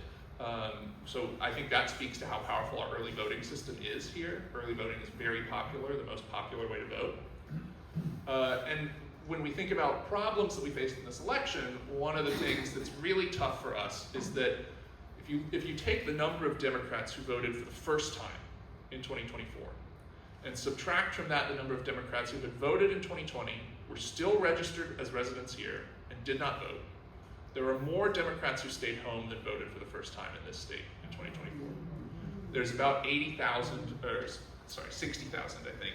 So I think that speaks to how powerful our early voting system is here. Early voting is very popular, the most popular way to vote. And when we think about problems that we faced in this election, one of the things that's really tough for us is that if you take the number of Democrats who voted for the first time in 2024 and subtract from that the number of Democrats who had voted in 2020, were still registered as residents here, and did not vote, there are more Democrats who stayed home than voted for the first time in this state in 2024. There's about 60,000, I think,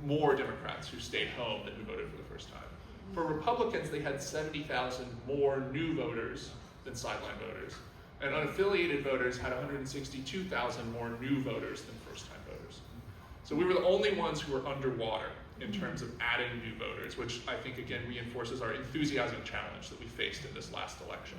more Democrats who stayed home than who voted for the first time. For Republicans, they had 70,000 more new voters than sideline voters. And unaffiliated voters had 162,000 more new voters than first-time voters. So we were the only ones who were underwater in terms of adding new voters, which I think, again, reinforces our enthusiasm challenge that we faced in this last election.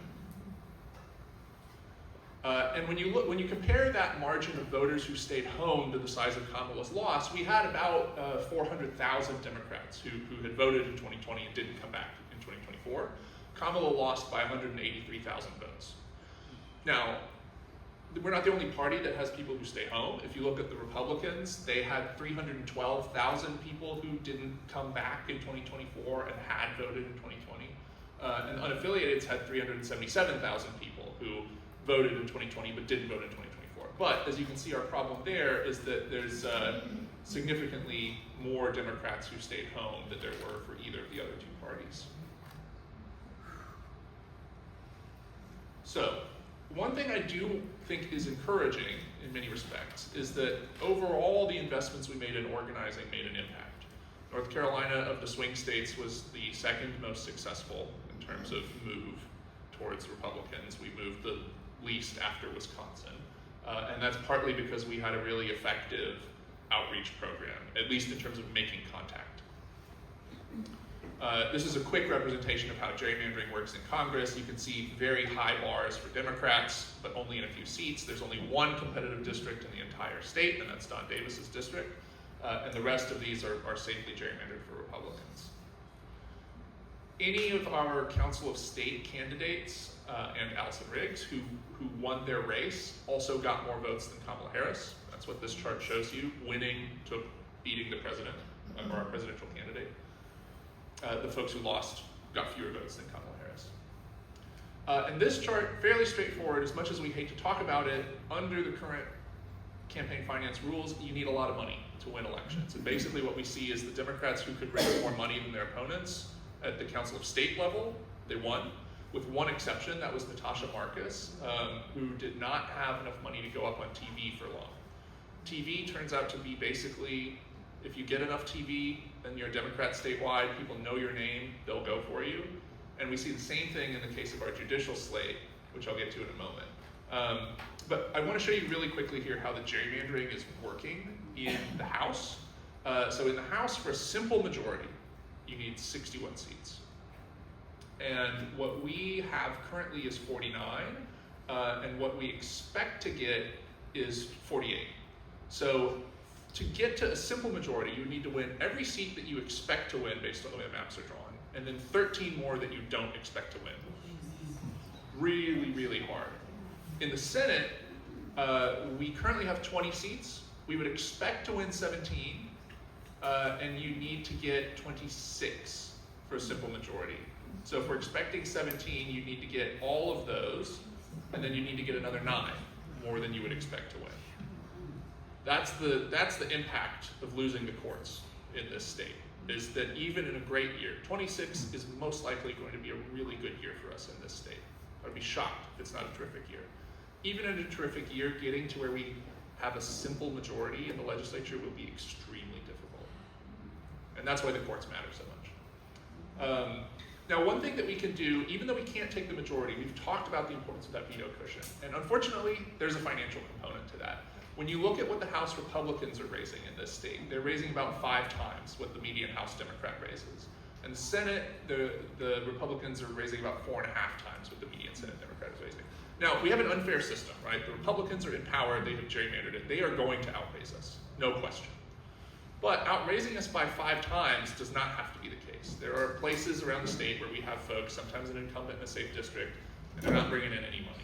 And when you compare that margin of voters who stayed home to the size of Kamala's loss, we had about 400,000 Democrats who had voted in 2020 and didn't come back in 2024. Kamala lost by 183,000 votes. Now, we're not the only party that has people who stay home. If you look at the Republicans, they had 312,000 people who didn't come back in 2024 and had voted in 2020. And unaffiliateds had 377,000 people who voted in 2020 but didn't vote in 2024. But as you can see, our problem there is that there's significantly more Democrats who stayed home than there were for either of the other two parties. So, one thing I do think is encouraging in many respects is that overall the investments we made in organizing made an impact. North Carolina of the swing states was the second most successful in terms of move towards Republicans. We moved the least after Wisconsin. And that's partly because we had a really effective outreach program, at least in terms of making contact. This is a quick representation of how gerrymandering works in Congress. You can see very high bars for Democrats, but only in a few seats. There's only one competitive district in the entire state, and that's Don Davis's district. And the rest of these are safely gerrymandered for Republicans. Any of our Council of State candidates and Allison Riggs, who won their race, also got more votes than Kamala Harris. That's what this chart shows you. Winning took beating the president, or our presidential candidate. The folks who lost got fewer votes than Kamala Harris. And this chart, fairly straightforward, as much as we hate to talk about it, under the current campaign finance rules, you need a lot of money to win elections. And basically what we see is the Democrats who could raise more money than their opponents at the Council of State level, they won, with one exception, that was Natasha Marcus, who did not have enough money to go up on TV for long. TV turns out to be basically, if you get enough TV, then you're a Democrat statewide, people know your name, they'll go for you. And we see the same thing in the case of our judicial slate, which I'll get to in a moment. But I want to show you really quickly here how the gerrymandering is working in the House. So in the House, for a simple majority, you need 61 seats. And what we have currently is 49, and what we expect to get is 48. So to get to a simple majority, you need to win every seat that you expect to win based on the way the maps are drawn, and then 13 more that you don't expect to win. Really, really hard. In the Senate, we currently have 20 seats. We would expect to win 17, and you need to get 26 for a simple majority. So if we're expecting 17, you need to get all of those, and then you need to get another 9, more than you would expect to win. That's the impact of losing the courts in this state, is that even in a great year, 26 is most likely going to be a really good year for us in this state. I'd be shocked if it's not a terrific year. Even in a terrific year, getting to where we have a simple majority in the legislature will be extremely difficult. And that's why the courts matter so much. Now, one thing that we can do, even though we can't take the majority, we've talked about the importance of that veto cushion. And unfortunately, there's a financial component to that. When you look at what the House Republicans are raising in this state, they're raising about 5 times what the median House Democrat raises. And the Senate, the Republicans are raising about 4.5 times what the median Senate Democrat is raising. Now, we have an unfair system, right? The Republicans are in power, they have gerrymandered it. They are going to outraise us, no question. But outraising us by 5 times does not have to be the case. There are places around the state where we have folks, sometimes an incumbent in a safe district, and they're not bringing in any money.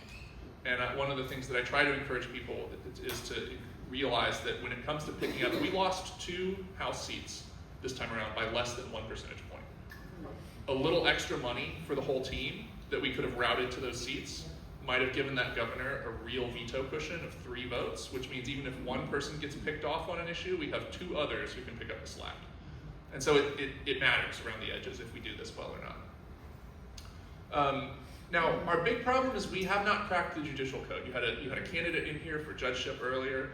And one of the things that I try to encourage people is to realize that when it comes to picking up, we lost 2 House seats this time around by less than 1 percentage point. A little extra money for the whole team that we could have routed to those seats might have given that governor a real veto cushion of 3 votes, which means even if one person gets picked off on an issue, we have 2 others who can pick up the slack. And so it matters around the edges if we do this well or not. Now, our big problem is we have not cracked the judicial code. You had a candidate in here for judgeship earlier.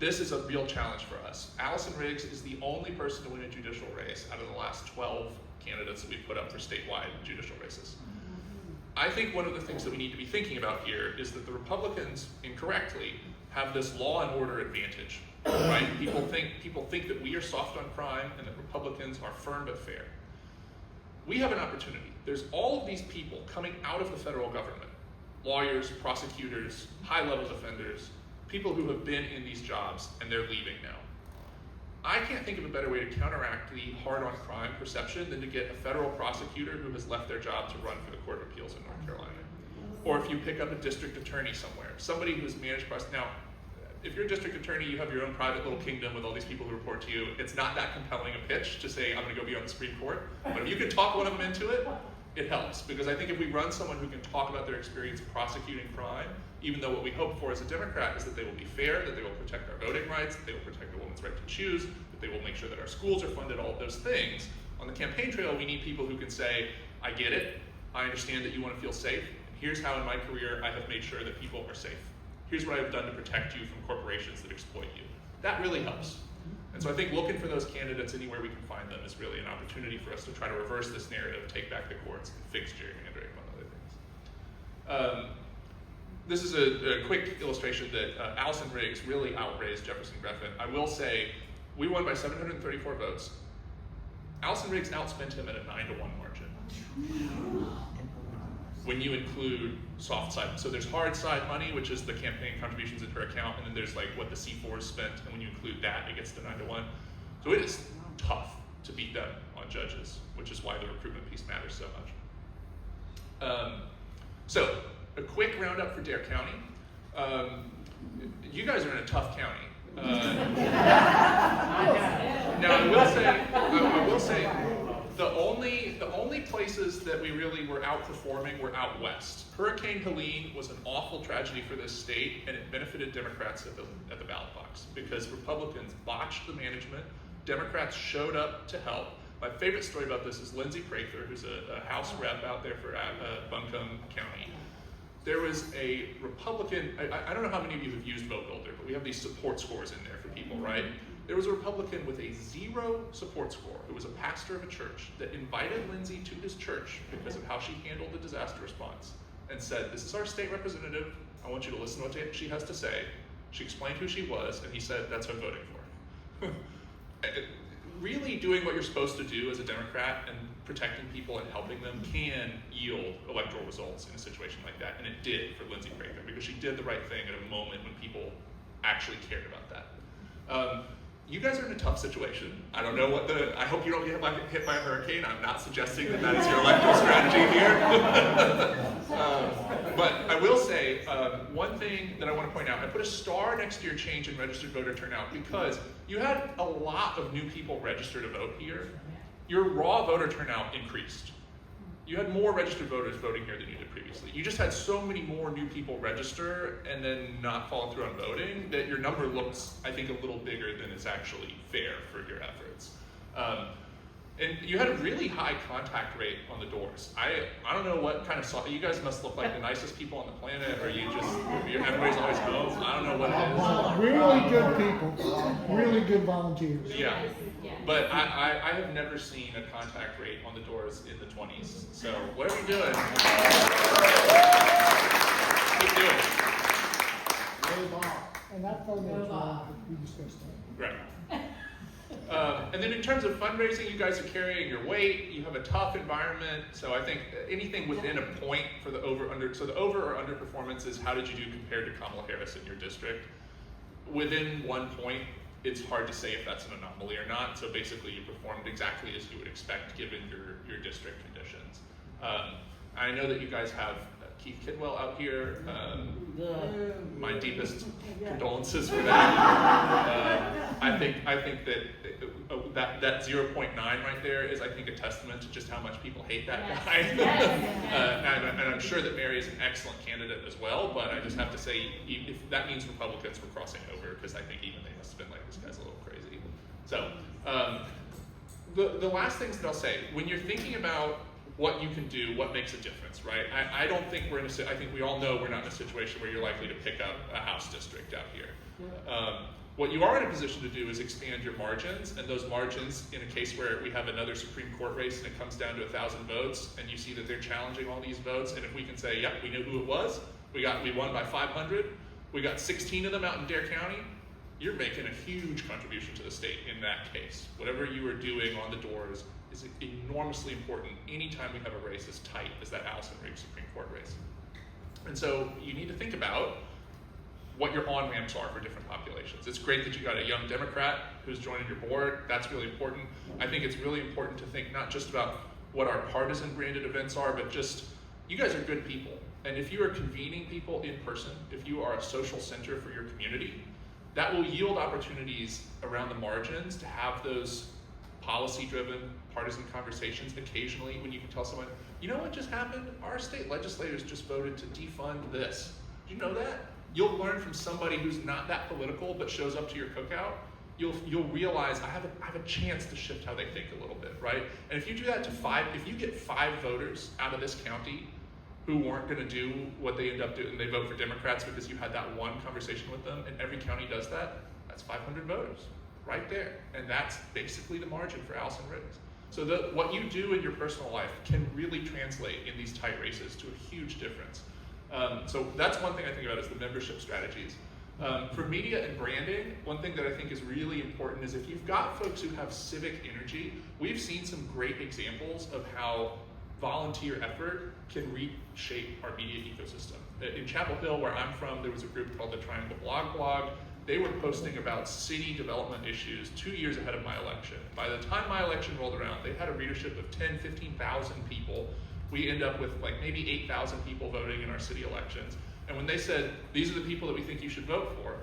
This is a real challenge for us. Allison Riggs is the only person to win a judicial race out of the last 12 candidates that we put up for statewide judicial races. I think one of the things that we need to be thinking about here is that the Republicans, incorrectly, have this law and order advantage, right? People think that we are soft on crime and that Republicans are firm but fair. We have an opportunity. There's all of these people coming out of the federal government, lawyers, prosecutors, high-level defenders, people who have been in these jobs and they're leaving now. I can't think of a better way to counteract the hard-on-crime perception than to get a federal prosecutor who has left their job to run for the Court of Appeals in North Carolina. Or if you pick up a district attorney somewhere, somebody who's managed now, if you're a district attorney, you have your own private little kingdom with all these people who report to you. It's not that compelling a pitch to say, I'm gonna go be on the Supreme Court. But if you can talk one of them into it, it helps. Because I think if we run someone who can talk about their experience prosecuting crime, even though what we hope for as a Democrat is that they will be fair, that they will protect our voting rights, that they will protect a woman's right to choose, that they will make sure that our schools are funded, all of those things. On the campaign trail, we need people who can say, I get it, I understand that you want to feel safe, and here's how in my career I have made sure that people are safe. Here's what I've done to protect you from corporations that exploit you. That really helps. And so I think looking for those candidates anywhere we can find them is really an opportunity for us to try to reverse this narrative, take back the courts, and fix gerrymandering, among other things. This is a quick illustration that Allison Riggs really outraised Jefferson Griffin. I will say, we won by 734 votes. Allison Riggs outspent him at a 9-1 margin. When you include soft side, so there's hard side money, which is the campaign contributions into her account, and then there's like what the C4s spent, and when you include that, it gets to 9-1. So it is tough to beat them on judges, which is why the recruitment piece matters so much. So a quick roundup for Dare County. You guys are in a tough county. Now I will say, the only places that we really were outperforming were out west. Hurricane Helene was an awful tragedy for this state, and it benefited Democrats at the ballot box because Republicans botched the management. Democrats showed up to help. My favorite story about this is Lindsey Prather, who's a House rep out there for Buncombe County. There was a Republican, I don't know how many of you have used Vote Builder, but we have these support scores in there for people, right? There was a Republican with a 0 support score who was a pastor of a church that invited Lindsey to his church because of how she handled the disaster response and said, this is our state representative, I want you to listen to what she has to say. She explained who she was, and he said, that's who I'm voting for. Really doing what you're supposed to do as a Democrat and protecting people and helping them can yield electoral results in a situation like that, and it did for Lindsey Prather because she did the right thing at a moment when people actually cared about that. You guys are in a tough situation. I don't know I hope you don't get hit by a hurricane. I'm not suggesting that is your electoral strategy here. But I will say, one thing that I want to point out, I put a star next to your change in registered voter turnout because you had a lot of new people register to vote here. Your raw voter turnout increased. You had more registered voters voting here than you did previously. You just had so many more new people register and then not follow through on voting that your number looks, I think, a little bigger than is actually fair for your efforts. And you had a really high contact rate on the doors. I don't know what kind of you guys must look like the nicest people on the planet, or everybody's always home. I don't know what it is. Really good people, really good volunteers. Yeah, but I have never seen a contact rate on the doors in the 20s. So what are we doing? Keep doing it. And that photo is wrong, we discussed that. Right. And then in terms of fundraising, you guys are carrying your weight. You have a tough environment. So I think anything within a point for the over/under. So the over or under performance is how did you do compared to Kamala Harris in your district. Within 1 point, it's hard to say if that's an anomaly or not. So basically, you performed exactly as you would expect given your district conditions. I know that you guys have Keith Kidwell out here. My deepest condolences for that. I think that that 0.9 right there is, I think, a testament to just how much people hate that Yes. guy. Yes. And I'm sure that Mary is an excellent candidate as well, but I just have to say, if that means Republicans were crossing over, because I think even they must have been like, this guy's a little crazy. So, the last things that I'll say, when you're thinking about what you can do, what makes a difference, right? I don't think we're in I think we all know we're not in a situation where you're likely to pick up a House district out here. What you are in a position to do is expand your margins, and those margins, in a case where we have another Supreme Court race and it comes down to 1,000 votes, and you see that they're challenging all these votes, and if we can say, yep, we knew who it was, we won by 500, we got 16 of them out in Dare County, you're making a huge contribution to the state in that case. Whatever you are doing on the doors is enormously important anytime we have a race as tight as that Allison Riggs Supreme Court race. And so you need to think about what your on-ramps are for different populations. It's great that you got a young Democrat who's joining your board. That's really important. I think it's really important to think not just about what our partisan branded events are, but just, you guys are good people. And if you are convening people in person, if you are a social center for your community, that will yield opportunities around the margins to have those policy-driven partisan conversations occasionally when you can tell someone, you know what just happened? Our state legislators just voted to defund this. Did you know that? You'll learn from somebody who's not that political but shows up to your cookout. You'll realize I have a chance to shift how they think a little bit, right? And if you do that to 5, if you get 5 voters out of this county who weren't going to do what they end up doing, they vote for Democrats because you had that one conversation with them, and every county does that, that's 500 voters right there. And that's basically the margin for Allison Riggs. So what you do in your personal life can really translate in these tight races to a huge difference. So that's one thing I think about is the membership strategies. For media and branding, one thing that I think is really important is if you've got folks who have civic energy, we've seen some great examples of how volunteer effort can reshape our media ecosystem. In Chapel Hill, where I'm from, there was a group called the Triangle Blog. They were posting about city development issues 2 years ahead of my election. By the time my election rolled around, they had a readership of 10, 15,000 people. We end up with like maybe 8,000 people voting in our city elections. And when they said, these are the people that we think you should vote for,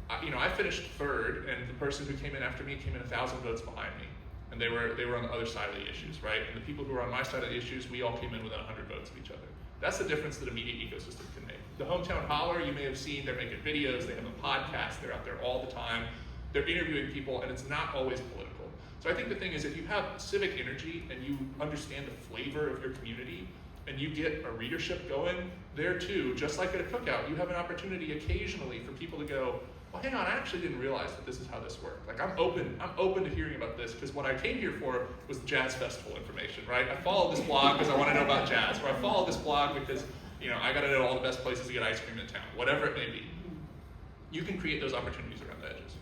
I finished third, and the person who came in after me came in 1,000 votes behind me. And they were on the other side of the issues, right? And the people who were on my side of the issues, we all came in within 100 votes of each other. That's the difference that a media ecosystem can make. The Hometown Holler, you may have seen, they're making videos, they have a podcast, they're out there all the time, they're interviewing people, and it's not always political. So I think the thing is, if you have civic energy and you understand the flavor of your community, and you get a readership going there too, just like at a cookout, you have an opportunity occasionally for people to go, well, hang on, I actually didn't realize that this is how this worked. Like, I'm open to hearing about this, because what I came here for was the jazz festival information, right? I followed this blog because I want to know about jazz, or I followed this blog because, I got to know all the best places to get ice cream in town, whatever it may be. You can create those opportunities around the edges.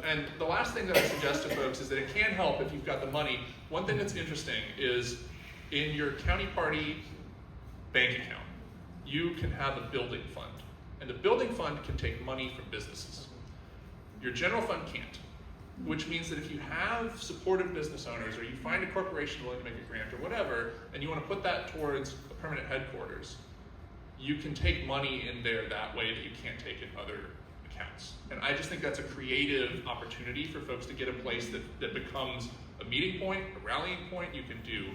And the last thing that I suggest to folks is that it can help if you've got the money. One thing that's interesting is in your county party bank account, you can have a building fund. And the building fund can take money from businesses. Your general fund can't, which means that if you have supportive business owners, or you find a corporation willing to make a grant or whatever, and you want to put that towards a permanent headquarters, you can take money in there that way that you can't take in other accounts. And I just think that's a creative opportunity for folks to get a place that becomes a meeting point, a rallying point. You can do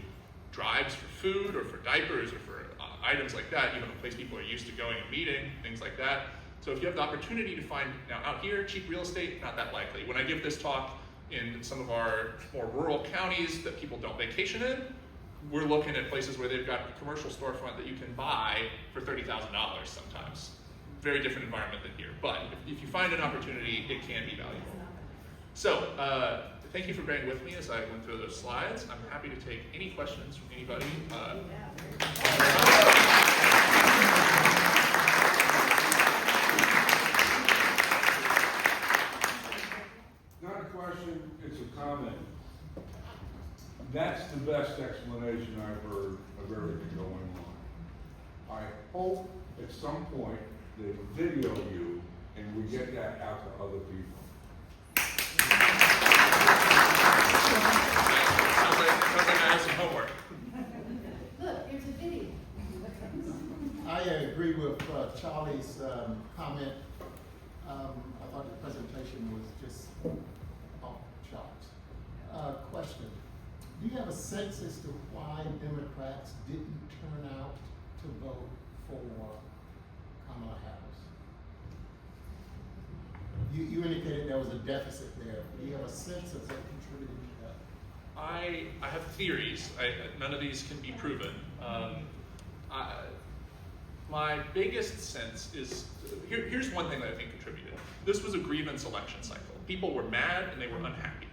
drives for food or for diapers or for items like that. You have a place people are used to going and meeting, things like that. So if you have the opportunity to find, now out here, cheap real estate, not that likely. When I give this talk in some of our more rural counties that people don't vacation in, we're looking at places where they've got a commercial storefront that you can buy for $30,000 sometimes. Very different environment than here. But if you find an opportunity, it can be valuable. So, thank you for bearing with me as I went through those slides. I'm happy to take any questions from anybody. Not a question, it's a comment. That's the best explanation I've heard of everything going on. I hope at some point they video you and we get that out to other people. Sounds like I have some homework. Look, here's a video. I agree with Charlie's comment. I thought the presentation was just off the chart. question. Do you have a sense as to why Democrats didn't turn out to vote for Kamala Harris? You indicated there was a deficit there. Do you have a sense of what contributed to that? I have theories. None of these can be proven. My biggest sense is, here's one thing that I think contributed. This was a grievance election cycle. People were mad and they were unhappy.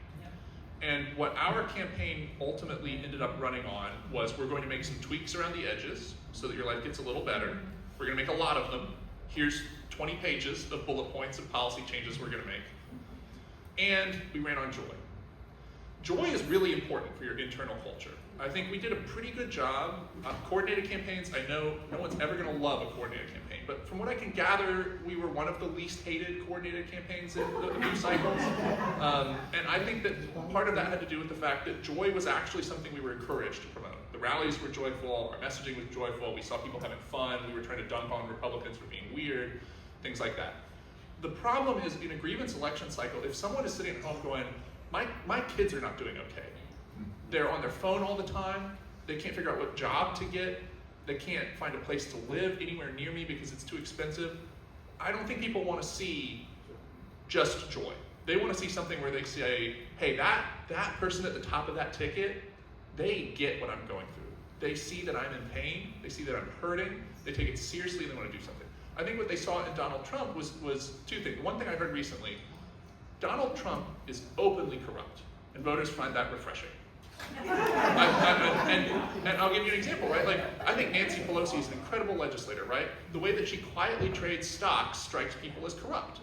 And what our campaign ultimately ended up running on was, we're going to make some tweaks around the edges so that your life gets a little better. We're going to make a lot of them. Here's 20 pages of bullet points of policy changes we're going to make. And we ran on joy. Joy is really important for your internal culture. I think we did a pretty good job. Coordinated campaigns, I know no one's ever going to love a coordinated campaign, but from what I can gather, we were one of the least hated coordinated campaigns in the news cycles. And I think that part of that had to do with the fact that joy was actually something we were encouraged to promote. The rallies were joyful, our messaging was joyful, we saw people having fun, we were trying to dunk on Republicans for being weird, things like that. The problem is, in a grievance election cycle, if someone is sitting at home going, my kids are not doing okay. They're on their phone all the time. They can't figure out what job to get. They can't find a place to live anywhere near me because it's too expensive. I don't think people want to see just joy. They want to see something where they say, hey, that person at the top of that ticket, they get what I'm going through. They see that I'm in pain. They see that I'm hurting. They take it seriously and they want to do something. I think what they saw in Donald Trump was two things. One thing I heard recently, Donald Trump is openly corrupt, and voters find that refreshing. And I'll give you an example, right? Like, I think Nancy Pelosi is an incredible legislator, right? The way that she quietly trades stocks strikes people as corrupt.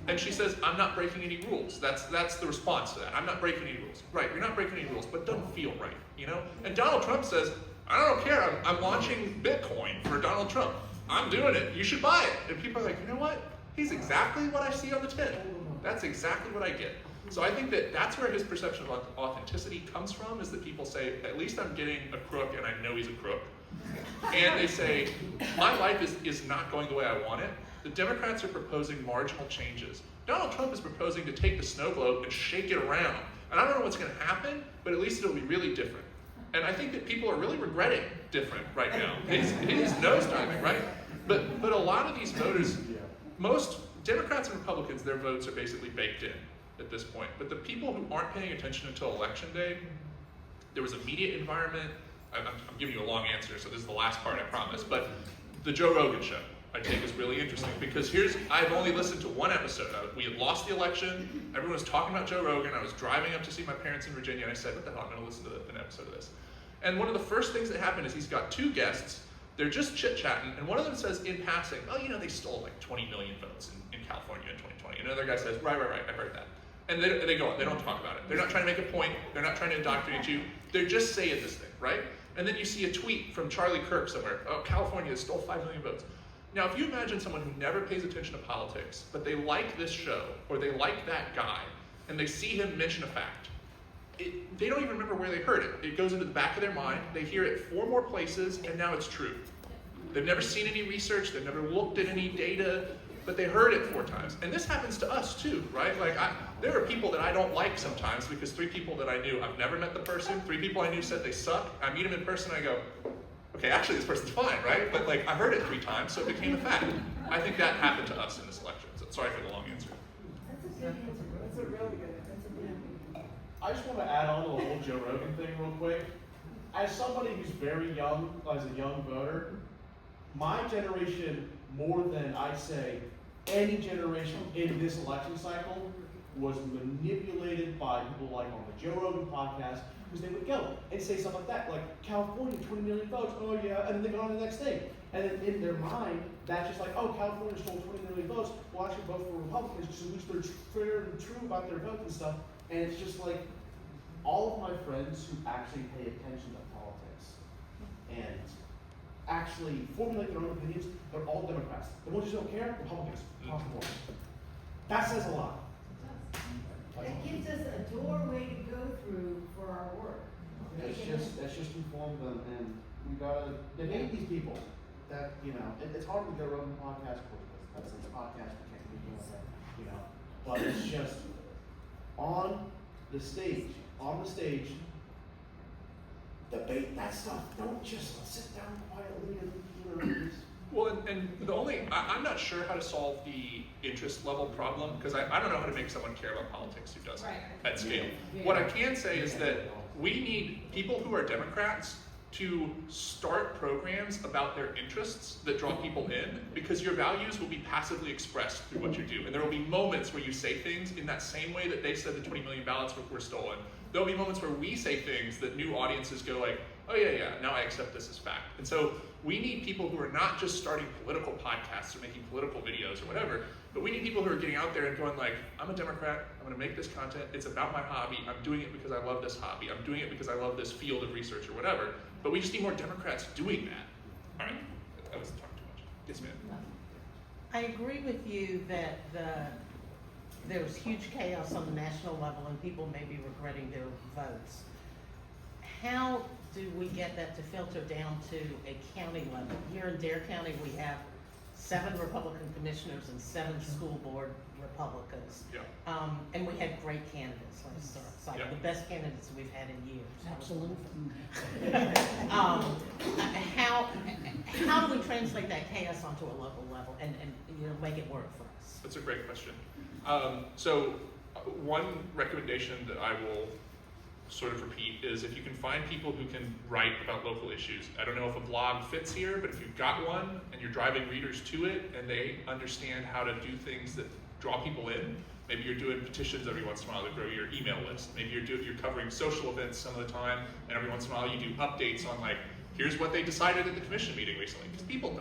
And she says, I'm not breaking any rules. That's the response to that. I'm not breaking any rules. Right, you're not breaking any rules, but it doesn't feel right, you know? And Donald Trump says, I don't care, I'm launching Bitcoin for Donald Trump. I'm doing it, you should buy it. And people are like, you know what? He's exactly what I see on the tin. That's exactly what I get. So I think that that's where his perception of authenticity comes from, is that people say, at least I'm getting a crook and I know he's a crook. And they say, my life is not going the way I want it. The Democrats are proposing marginal changes. Donald Trump is proposing to take the snow globe and shake it around. And I don't know what's going to happen, but at least it'll be really different. And I think that people are really regretting different right now. It is nosediving, right? But a lot of these voters, most Democrats and Republicans, their votes are basically baked in at this point. But the people who aren't paying attention until Election Day, there was a media environment. I'm giving you a long answer, so this is the last part, I promise. But the Joe Rogan show, I think, is really interesting because I've only listened to one episode. We had lost the election. Everyone was talking about Joe Rogan. I was driving up to see my parents in Virginia, and I said, what the hell, I'm going to listen to an episode of this. And one of the first things that happened is he's got two guests. They're just chit-chatting, and one of them says in passing, oh, you know, they stole like 20 million votes in California in 2020. And another guy says, right, I heard that. And they go on, they don't talk about it. They're not trying to make a point. They're not trying to indoctrinate you. They're just saying this thing, right? And then you see a tweet from Charlie Kirk somewhere, oh, California stole 5 million votes. Now, if you imagine someone who never pays attention to politics, but they like this show, or they like that guy, and they see him mention a fact, they don't even remember where they heard it. It goes into the back of their mind. They hear it 4 more places, and now it's true. They've never seen any research. They've never looked at any data, but they heard it 4 times. And this happens to us too, right? Like, there are people that I don't like sometimes because 3 people that I knew, I've never met the person. 3 people I knew said they suck. I meet them in person, I go, okay, actually this person's fine, right? But like, I heard it 3 times, so it became a fact. I think that happened to us in this election. So sorry for the long answer. That's a good answer. That's a really good answer. That's a good answer. I just want to add on to the whole Joe Rogan thing real quick. As somebody who's very young, as a young voter, my generation, more than I'd say any generation in this election cycle, was manipulated by people like on the Joe Rogan podcast, because they would go and say stuff like that, like California, 20 million votes, oh yeah, and then they go on to the next thing. And then in their mind, that's just like, oh, California stole 20 million votes, well, I should vote for Republicans just to lose their fair and true about their votes and stuff. And it's just like, all of my friends who actually pay attention to politics and actually formulate their own opinions, they're all Democrats. The ones who don't care, Republicans, across the board. That says a lot. That gives us a doorway to go through for our work. That's just inform them, and we gotta debate these people. That, you know, it's hard to go on the podcast because that's a podcast, we can't be doing that, you know. But it's just on the stage, on the stage, debate that stuff. Don't just sit down quietly and, just. Well, and the only, I'm not sure how to solve the interest level problem, because I don't know how to make someone care about politics who doesn't at scale. What I can say is that we need people who are Democrats to start programs about their interests that draw people in, because your values will be passively expressed through what you do. And there will be moments where you say things in that same way that they said the 20 million ballots were stolen. There'll be moments where we say things that new audiences go like, oh yeah, now I accept this as fact. And so we need people who are not just starting political podcasts or making political videos or whatever, but we need people who are getting out there and going like, I'm a Democrat, I'm gonna make this content, it's about my hobby, I'm doing it because I love this hobby, I'm doing it because I love this field of research or whatever, but we just need more Democrats doing that. All right, I was talking too much. Yes, ma'am. I agree with you that there was huge chaos on the national level and people may be regretting their votes. How do we get that to filter down to a county level? Here in Dare County, we have 7 Republican commissioners and 7 school board Republicans. Yeah. And we had great candidates, let's start. Like Yeah. the best candidates we've had in years. Absolutely. How do we translate that chaos onto a local level and make it work for us? That's a great question. So one recommendation that I will sort of repeat is if you can find people who can write about local issues. I don't know if a blog fits here, but if you've got one and you're driving readers to it and they understand how to do things that draw people in, maybe you're doing petitions every once in a while to grow your email list. Maybe you're covering social events some of the time, and every once in a while you do updates on like, here's what they decided at the commission meeting recently, because people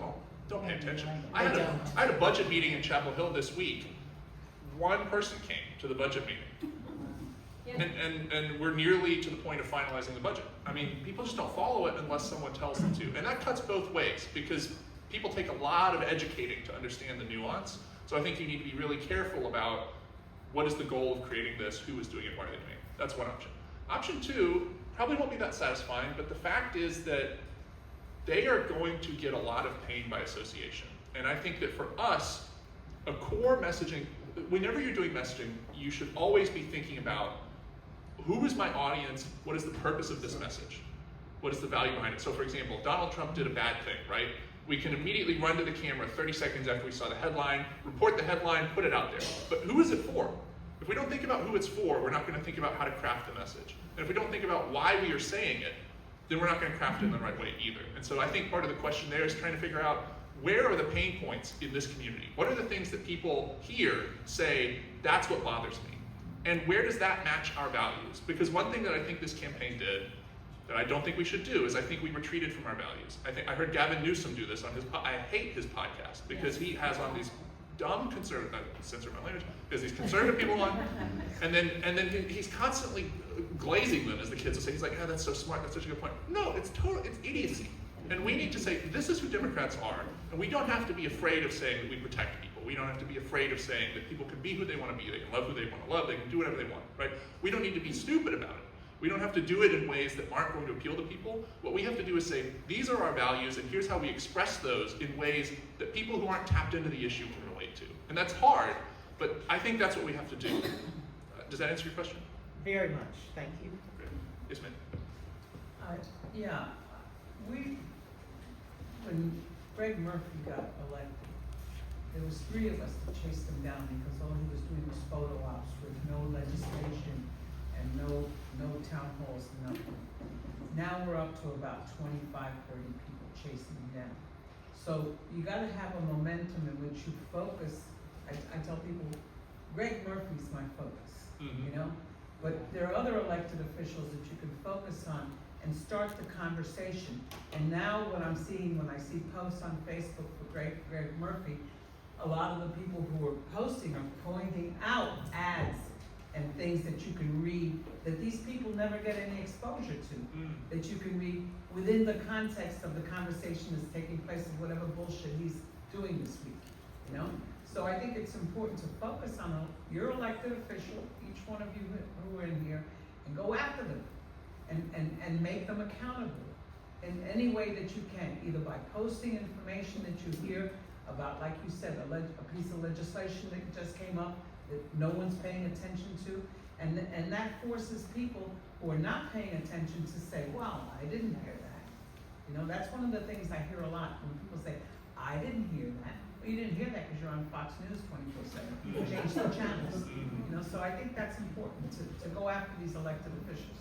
don't pay attention. I had a budget meeting in Chapel Hill this week. One person came to the budget meeting. And we're nearly to the point of finalizing the budget. I mean, people just don't follow it unless someone tells them to. And that cuts both ways, because people take a lot of educating to understand the nuance. So I think you need to be really careful about what is the goal of creating this, who is doing it, why are they doing it. That's one option. Option 2 probably won't be that satisfying, but the fact is that they are going to get a lot of pain by association. And I think that for us, a core messaging, whenever you're doing messaging, you should always be thinking about who is my audience, what is the purpose of this message? What is the value behind it? So for example, Donald Trump did a bad thing, right? We can immediately run to the camera 30 seconds after we saw the headline, report the headline, put it out there. But who is it for? If we don't think about who it's for, we're not going to think about how to craft the message. And if we don't think about why we are saying it, then we're not going to craft it in the right way either. And so I think part of the question there is trying to figure out, where are the pain points in this community? What are the things that people here say, that's what bothers me? And where does that match our values? Because one thing that I think this campaign did that I don't think we should do is I think we retreated from our values. I heard Gavin Newsom do this on his, I hate his podcast because he has on these dumb conservative, censor my language, because these conservative people on, and then he's constantly glazing them, as the kids will say. He's like, oh, that's so smart, that's such a good point. No, it's idiocy. And we need to say, this is who Democrats are, and we don't have to be afraid of saying that we protect people. We don't have to be afraid of saying that people can be who they want to be, they can love who they want to love, they can do whatever they want, right? We don't need to be stupid about it. We don't have to do it in ways that aren't going to appeal to people. What we have to do is say, these are our values, and here's how we express those in ways that people who aren't tapped into the issue can relate to. And that's hard, but I think that's what we have to do. Does that answer your question? Very much, thank you. Great. Yes, ma'am. When Greg Murphy got elected, there was 3 of us that chased him down because all he was doing was photo ops with no legislation and no town halls, nothing. Now we're up to about 25, 30 people chasing him down. So you gotta have a momentum in which you focus. I tell people, Greg Murphy's my focus, you know? But there are other elected officials that you can focus on and start the conversation. And now what I'm seeing when I see posts on Facebook for Greg Murphy, a lot of the people who are posting are pointing out ads and things that you can read that these people never get any exposure to, that you can read within the context of the conversation that's taking place of whatever bullshit he's doing this week, you know? So I think it's important to focus on your elected official, each one of you who are in here, and go after them and make them accountable in any way that you can, either by posting information that you hear about, like you said, a piece of legislation that just came up that no one's paying attention to. And that forces people who are not paying attention to say, well, I didn't hear that. You know, that's one of the things I hear a lot when people say, I didn't hear that. Well, you didn't hear that because you're on Fox News 24/7. Change the channels. You know, so I think that's important to go after these elected officials.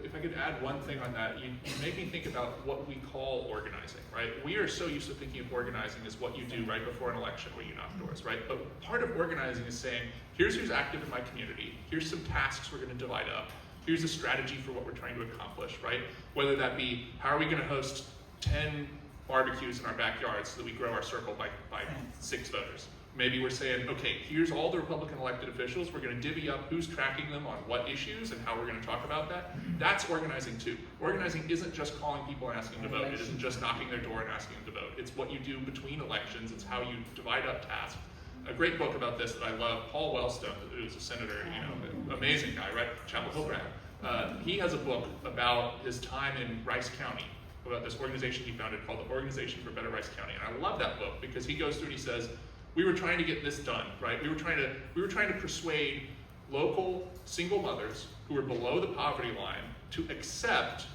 If I could add one thing on that, you make me think about what we call organizing, right? We are so used to thinking of organizing as what you do right before an election where you knock doors, right? But part of organizing is saying, here's who's active in my community, here's some tasks we're gonna divide up, here's a strategy for what we're trying to accomplish, right? Whether that be, how are we gonna host 10 barbecues in our backyard so that we grow our circle by 6 voters? Maybe we're saying, okay, here's all the Republican elected officials, we're gonna divvy up who's tracking them on what issues and how we're gonna talk about that. That's organizing too. Organizing isn't just calling people and asking them to vote. It isn't just knocking their door and asking them to vote. It's what you do between elections. It's how you divide up tasks. A great book about this that I love, Paul Wellstone, who's a senator, you know, amazing guy, right? Chapel Hill grad. He has a book about his time in Rice County, about this organization he founded called the Organization for Better Rice County. And I love that book because he goes through and he says, we were trying to get this done, right? We were trying to persuade local single mothers who were below the poverty line to accept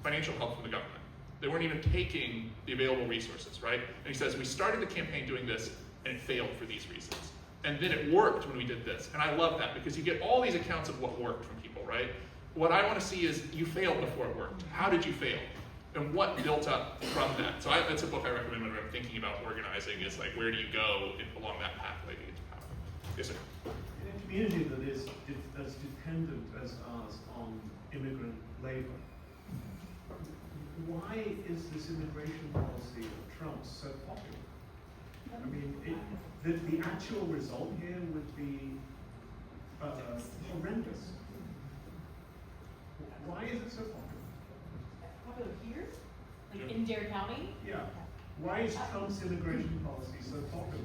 financial help from the government. They weren't even taking the available resources, right? And he says, we started the campaign doing this and it failed for these reasons. And then it worked when we did this. And I love that because you get all these accounts of what worked from people, right? What I want to see is you failed before it worked. How did you fail? And what built up from that? So that's a book I recommend when I'm thinking about organizing, is like, where do you go along that pathway to get to power? Yes, sir? In a community that is as dependent as ours on immigrant labor, why is this immigration policy of Trump's so popular? I mean, the actual result here would be horrendous. Why is it so popular? Popular here? Like in Dare County? Yeah. Why is Trump's immigration policy so popular?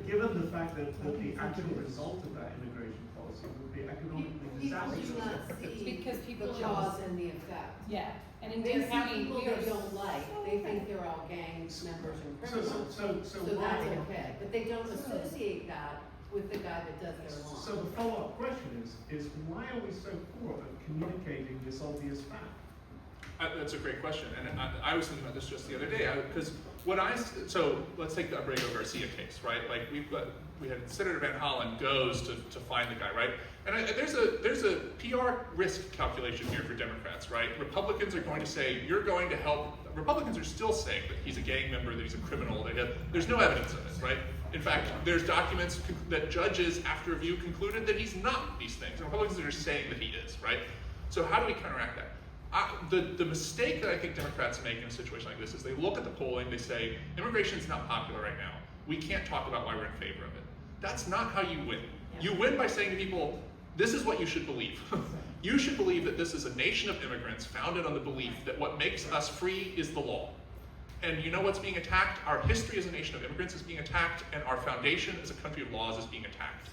Given the fact that the actual result of that immigration policy would be economically disastrous. Because people The cause and the effect. Yeah, and in They Dare see County, people we are they don't like, they think they're all gang members and criminals, So so why? that's okay. But they don't associate that with the guy that does their lawn. So the follow-up question is why are we so poor at communicating this obvious fact? That's a great question, and I was thinking about this just the other day, because so let's take the Abrego Garcia case, right? Like we had Senator Van Hollen goes to find the guy, right? And there's a PR risk calculation here for Democrats, right? Republicans are going to say, you're going to help, Republicans are still saying that he's a gang member, that he's a criminal, there's no evidence of it, right? In fact, there's documents that judges, after review, concluded that he's not these things, and Republicans are just saying that he is, right? So how do we counteract that? The mistake that I think Democrats make in a situation like this is they look at the polling, they say, immigration is not popular right now. We can't talk about why we're in favor of it. That's not how you win. You win by saying to people, this is what you should believe. You should believe that this is a nation of immigrants founded on the belief that what makes us free is the law. And you know what's being attacked? Our history as a nation of immigrants is being attacked, and our foundation as a country of laws is being attacked.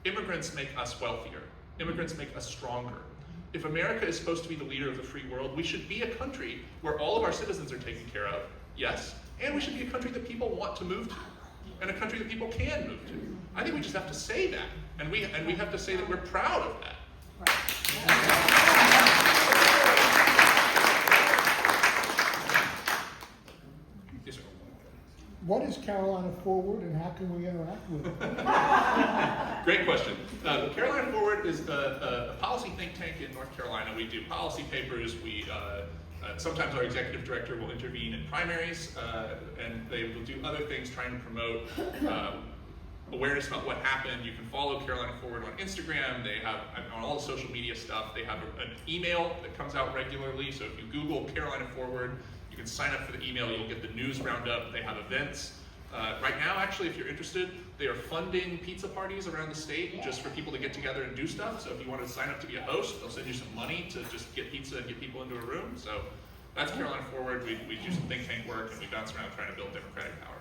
Immigrants make us wealthier. Immigrants make us stronger. If America is supposed to be the leader of the free world, we should be a country where all of our citizens are taken care of, yes, and we should be a country that people want to move to, and a country that people can move to. I think we just have to say that, and we have to say that we're proud of that. Yes, sir. What is Carolina Forward and how can we interact with it? Great question. Carolina Forward is a policy think tank in North Carolina. We do policy papers. Sometimes our executive director will intervene in primaries, and they will do other things trying to promote awareness about what happened. You can follow Carolina Forward on Instagram. They have, on all the social media stuff, they have an email that comes out regularly. So if you Google Carolina Forward, you can sign up for the email. You'll get the news roundup. They have events. Right now, actually, if you're interested, they are funding pizza parties around the state just for people to get together and do stuff. So if you want to sign up to be a host, they'll send you some money to just get pizza and get people into a room. So that's Carolina Forward. We do some think tank work, and we bounce around trying to build democratic power.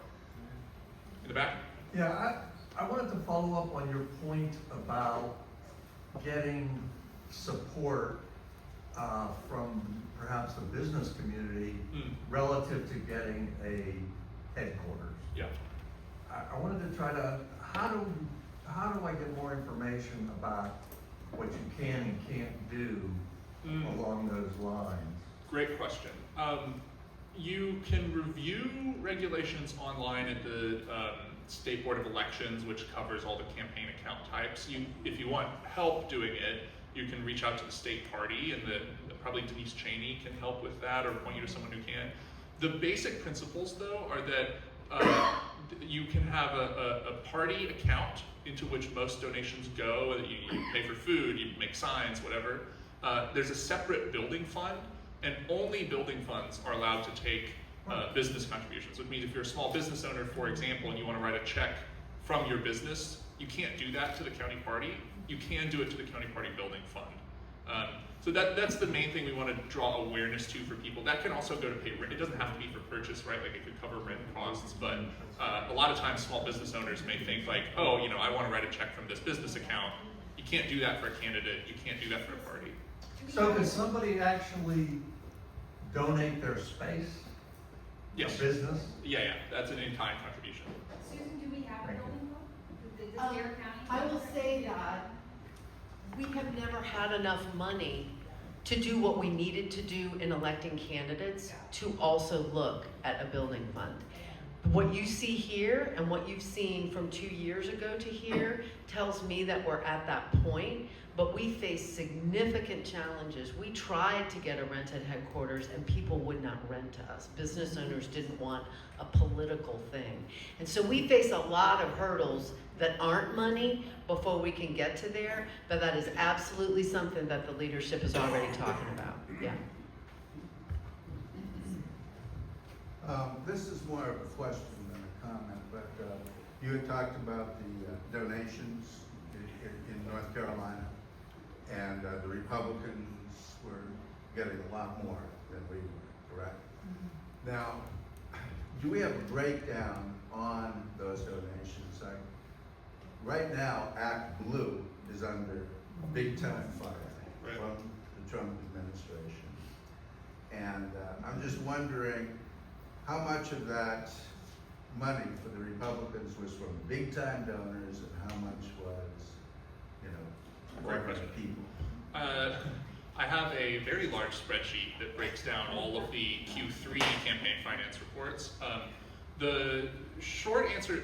In the back? Yeah, I wanted to follow up on your point about getting support from perhaps the business community relative to getting a headquarters. Yeah. I wanted to try to, how how do I get more information about what you can and can't do along those lines? Great question. You can review regulations online at the State Board of Elections, which covers all the campaign account types. If you want help doing it, you can reach out to the state party, and probably Denise Cheney can help with that, or point you to someone who can. The basic principles, though, are that you can have a party account into which most donations go. You pay for food, you make signs, whatever. There's a separate building fund, and only building funds are allowed to take business contributions, which means if you're a small business owner, for example, and you want to write a check from your business, you can't do that to the county party. You can do it to the county party building fund. So that's the main thing we want to draw awareness to for people. That can also go to pay rent. It doesn't have to be for purchase, right? Like it could cover rent costs, but a lot of times small business owners may think like, oh, I want to write a check from this business account. You can't do that for a candidate. You can't do that for a party. So can somebody actually donate their space? Yes. A business? Yeah, that's an in-kind contribution. Susan, do we have a building fund? Does Dare County? I will say that we have never had enough money to do what we needed to do in electing candidates to also look at a building fund. What you see here and what you've seen from 2 years ago to here tells me that we're at that point, but we face significant challenges. We tried to get a rented headquarters and people would not rent to us. Business owners didn't want a political thing. And so we face a lot of hurdles that aren't money before we can get to there, but that is absolutely something that the leadership is already talking about. Yeah. This is more of a question than a comment, but you had talked about the donations in North Carolina, and the Republicans were getting a lot more than we were, correct? Mm-hmm. Now, do we have a breakdown on those donations? Right now, Act Blue is under big-time fire from the Trump administration. And I'm just wondering how much of that money for the Republicans was from big-time donors and how much was, regular people? I have a very large spreadsheet that breaks down all of the Q3 campaign finance reports. The short answer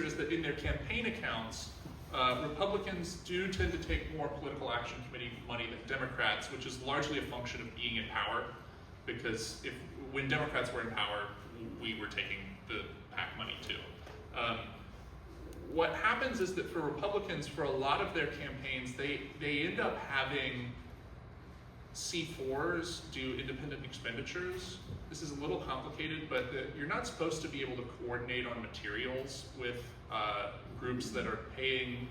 is that in their campaign accounts, Republicans do tend to take more political action committee money than Democrats, which is largely a function of being in power. Because when Democrats were in power, we were taking the PAC money too. What happens is that for Republicans, for a lot of their campaigns, they end up having C4s do independent expenditures. This is a little complicated, but you're not supposed to be able to coordinate on materials with groups that are paying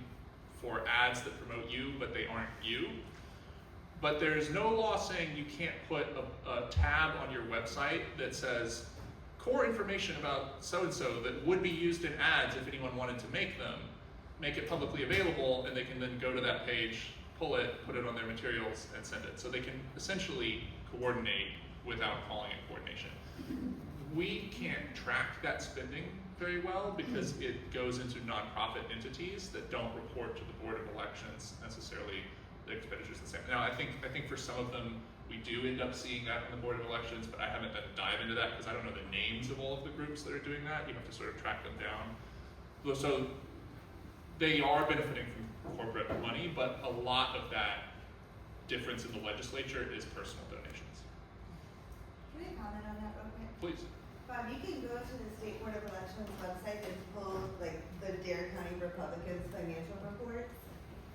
for ads that promote you, but they aren't you. But there's no law saying you can't put a tab on your website that says core information about so-and-so that would be used in ads if anyone wanted to make them, make it publicly available, and they can then go to that page, pull it, put it on their materials, and send it. So they can essentially coordinate without calling it coordination. We can't track that spending very well because it goes into nonprofit entities that don't report to the Board of Elections necessarily the expenditures the same. Now, I think for some of them, we do end up seeing that on the Board of Elections, but I haven't done a dive into that because I don't know the names of all of the groups that are doing that. You have to sort of track them down. So they are benefiting from corporate money, but a lot of that difference in the legislature is personal donations. Can I comment on that real quick? Please. Bob, you can go to the State Board of Elections website and pull the Dare County Republicans financial reports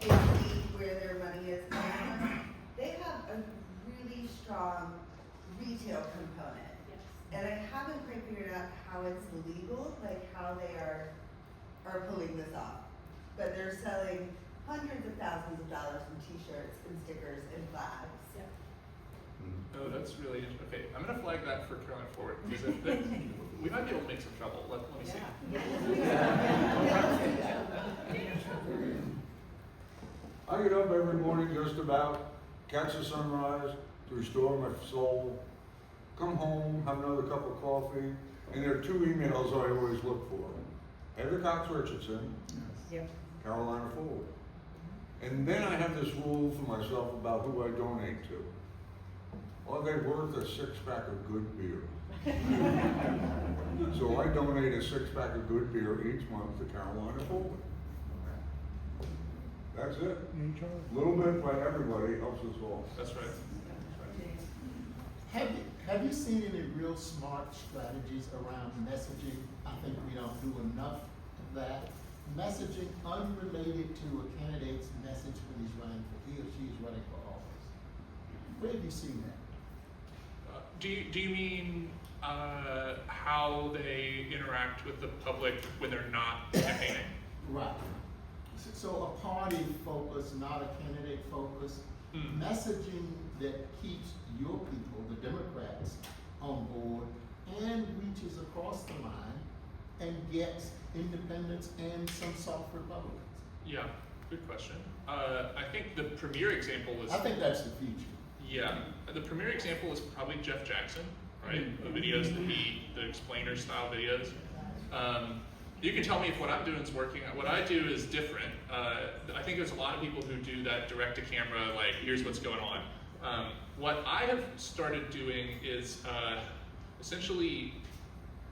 and see where their money is coming from. They have a really strong retail component. Yes. And I haven't quite figured out how it's legal, like how they are pulling this off. But they're selling hundreds of thousands of dollars in t-shirts and stickers and flags. Yeah. Oh, that's really interesting. Okay, I'm going to flag that for Caroline Forward because we might be able to make some trouble. Let me see. I get up every morning just about, catch the sunrise, to restore my soul, come home, have another cup of coffee, and there are two emails I always look for. Heather Cox Richardson, Yep. Carolina Forward. And then I have this rule for myself about who I donate to. Are they worth a six-pack of good beer? So I donate a six-pack of good beer each month to Carolina Forward. That's it. A little bit by everybody helps us all. That's right. Have you seen any real smart strategies around messaging? I think we don't do enough of that. Messaging unrelated to a candidate's message when he or she is running for office. Where have you seen that? Do you mean how they interact with the public when they're not campaigning? Right. So a party focus, not a candidate focus. Messaging that keeps your people, the Democrats, on board and reaches across the line and gets independents and some soft Republicans. Yeah, good question. I think the premier example is. I think that's the future. Yeah, the premier example is probably Jeff Jackson, right? The videos the explainer style videos. You can tell me if what I'm doing is working. What I do is different. I think there's a lot of people who do that direct to camera, like here's what's going on. What I have started doing is essentially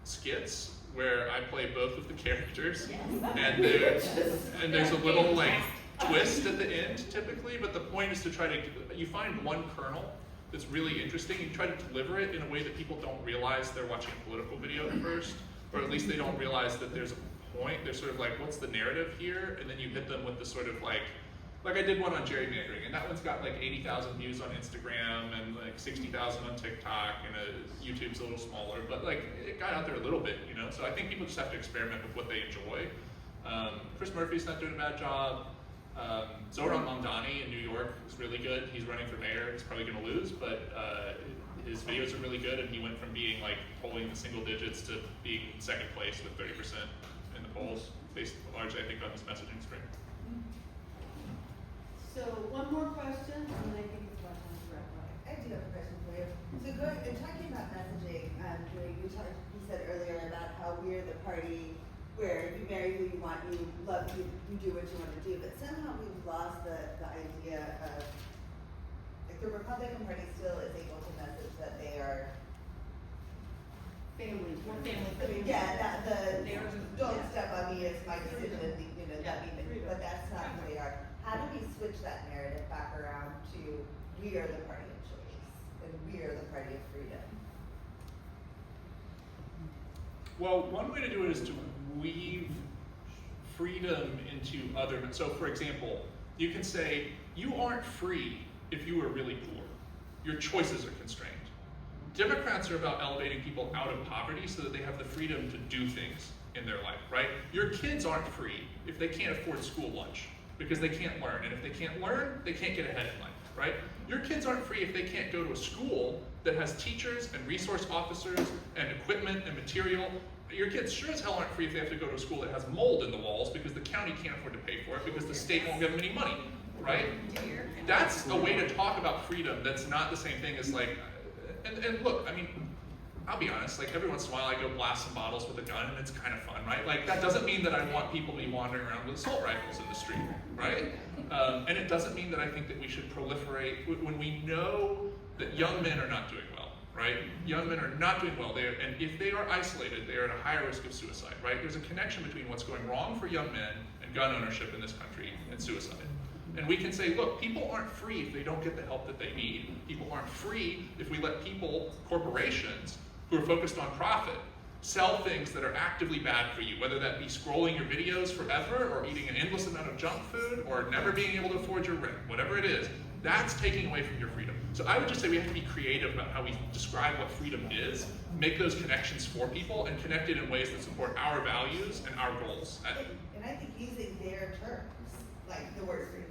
skits where I play both of the characters, and there's a little like twist at the end typically, but the point is to try to, you find one kernel that's really interesting, you try to deliver it in a way that people don't realize they're watching a political video at first, or at least they don't realize that there's a point. They're sort of like, what's the narrative here? And then you hit them with the sort of like I did one on gerrymandering, and that one's got like 80,000 views on Instagram and like 60,000 on TikTok, and YouTube's a little smaller, but like it got out there a little bit, you know? So I think people just have to experiment with what they enjoy. Chris Murphy's not doing a bad job. Zohran Mamdani in New York is really good. He's running for mayor. He's probably going to lose, but his videos are really good, and he went from being like polling the single digits to being second place with 30% in the polls, based largely, I think, on his messaging strength. So one more question, and then I think it's about time to wrap up. I do have a question for you. So talking about messaging, you said earlier about how we're the party where you marry who you want, you love, you do what you want to do, but somehow we've lost the idea of, like, the Republican Party still is able to message that they are Family. more family. Yeah, don't step on me, it's my decision, you know, but that's not who they are. How do we switch that narrative back around to we are the party of choice and we are the party of freedom? Well, one way to do it is to weave freedom into other. So, for example, you can say you aren't free if you are really poor. Your choices are constrained. Democrats are about elevating people out of poverty so that they have the freedom to do things in their life, right? Your kids aren't free if they can't afford school lunch, because they can't learn. And if they can't learn, they can't get ahead in life, right? Your kids aren't free if they can't go to a school that has teachers and resource officers and equipment and material. Your kids sure as hell aren't free if they have to go to a school that has mold in the walls because the county can't afford to pay for it because the state won't give them any money, right? That's a way to talk about freedom that's not the same thing as like, and look, I mean, I'll be honest, like every once in a while I go blast some bottles with a gun and it's kind of fun, right? Like that doesn't mean that I want people to be wandering around with assault rifles in the street, right? And it doesn't mean that I think that we should proliferate when we know that young men are not doing well, right? Young men are not doing well, and if they are isolated, they are at a higher risk of suicide, right? There's a connection between what's going wrong for young men and gun ownership in this country and suicide. And we can say, look, people aren't free if they don't get the help that they need. People aren't free if we let people, corporations, who are focused on profit, sell things that are actively bad for you, whether that be scrolling your videos forever or eating an endless amount of junk food or never being able to afford your rent, whatever it is, that's taking away from your freedom. So I would just say we have to be creative about how we describe what freedom is, make those connections for people, and connect it in ways that support our values and our goals. And I think using their terms, like the word freedom.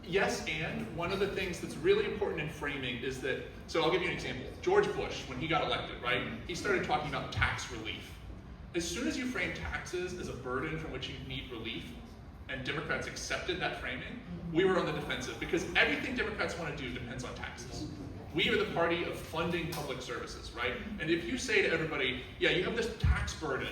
Yes, and one of the things that's really important in framing is that, so I'll give you an example. George Bush, when he got elected, right, he started talking about tax relief. As soon as you frame taxes as a burden from which you need relief, and Democrats accepted that framing, we were on the defensive because everything Democrats want to do depends on taxes. We are the party of funding public services, right? And if you say to everybody, yeah, you have this tax burden,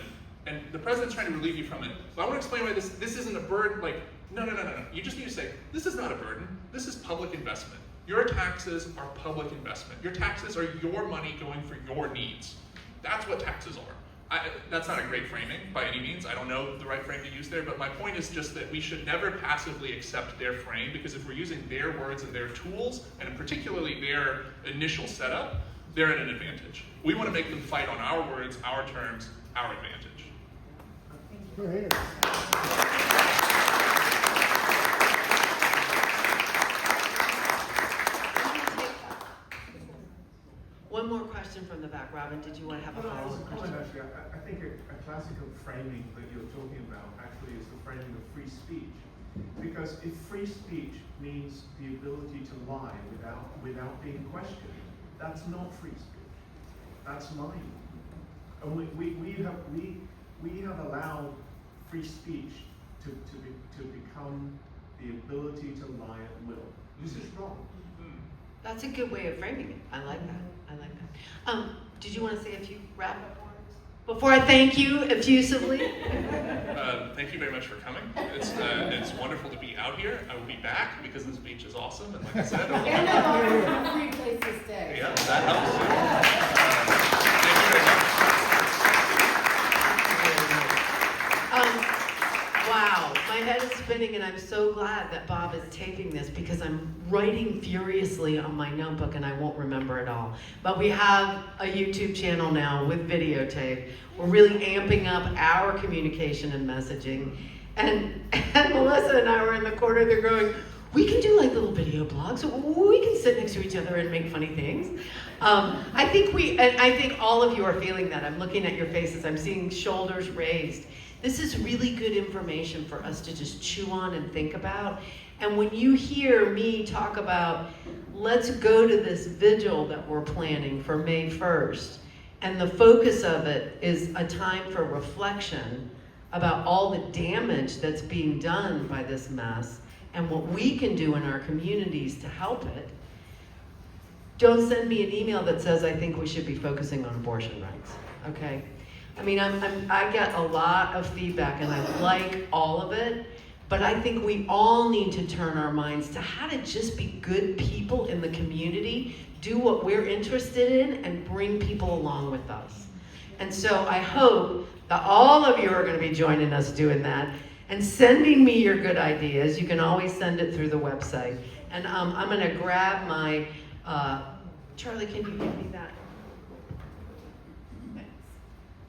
And the president's trying to relieve you from it. But I want to explain why this isn't a burden. Like, no. You just need to say, this is not a burden. This is public investment. Your taxes are public investment. Your taxes are your money going for your needs. That's what taxes are. That's not a great framing by any means. I don't know the right frame to use there, but my point is just that we should never passively accept their frame, because if we're using their words and their tools, and particularly their initial setup, they're at an advantage. We want to make them fight on our words, our terms, our advantage. Go ahead. One more question from the back. Robin, did you want to have a No, follow-up as a question? comment, actually, I think a classical framing that you're talking about actually is the framing of free speech. Because if free speech means the ability to lie without being questioned, that's not free speech. That's lying. And we have allowed free speech to become the ability to lie at will. This is wrong. That's a good way of framing it. I like that. Did you want to say a few wrap-up words before I thank you effusively? Thank you very much for coming. It's wonderful to be out here. I will be back because this beach is awesome, and like I said, And a free place to stay. Yeah, that helps. Thank you very much. Wow, my head is spinning, and I'm so glad that Bob is taping this, because I'm writing furiously on my notebook and I won't remember it all. But we have a YouTube channel now with videotape. We're really amping up our communication and messaging. And Melissa and I were in the corner there going, we can do like little video blogs. We can sit next to each other and make funny things. I think all of you are feeling that. I'm looking at your faces. I'm seeing shoulders raised. This is really good information for us to just chew on and think about. And when you hear me talk about, let's go to this vigil that we're planning for May 1st, and the focus of it is a time for reflection about all the damage that's being done by this mess and what we can do in our communities to help it, don't send me an email that says I think we should be focusing on abortion rights, okay? I mean, I get a lot of feedback and I like all of it, but I think we all need to turn our minds to how to just be good people in the community, do what we're interested in, and bring people along with us. And so I hope that all of you are going to be joining us doing that and sending me your good ideas. You can always send it through the website. And I'm going to grab my, Charlie, can you give me that?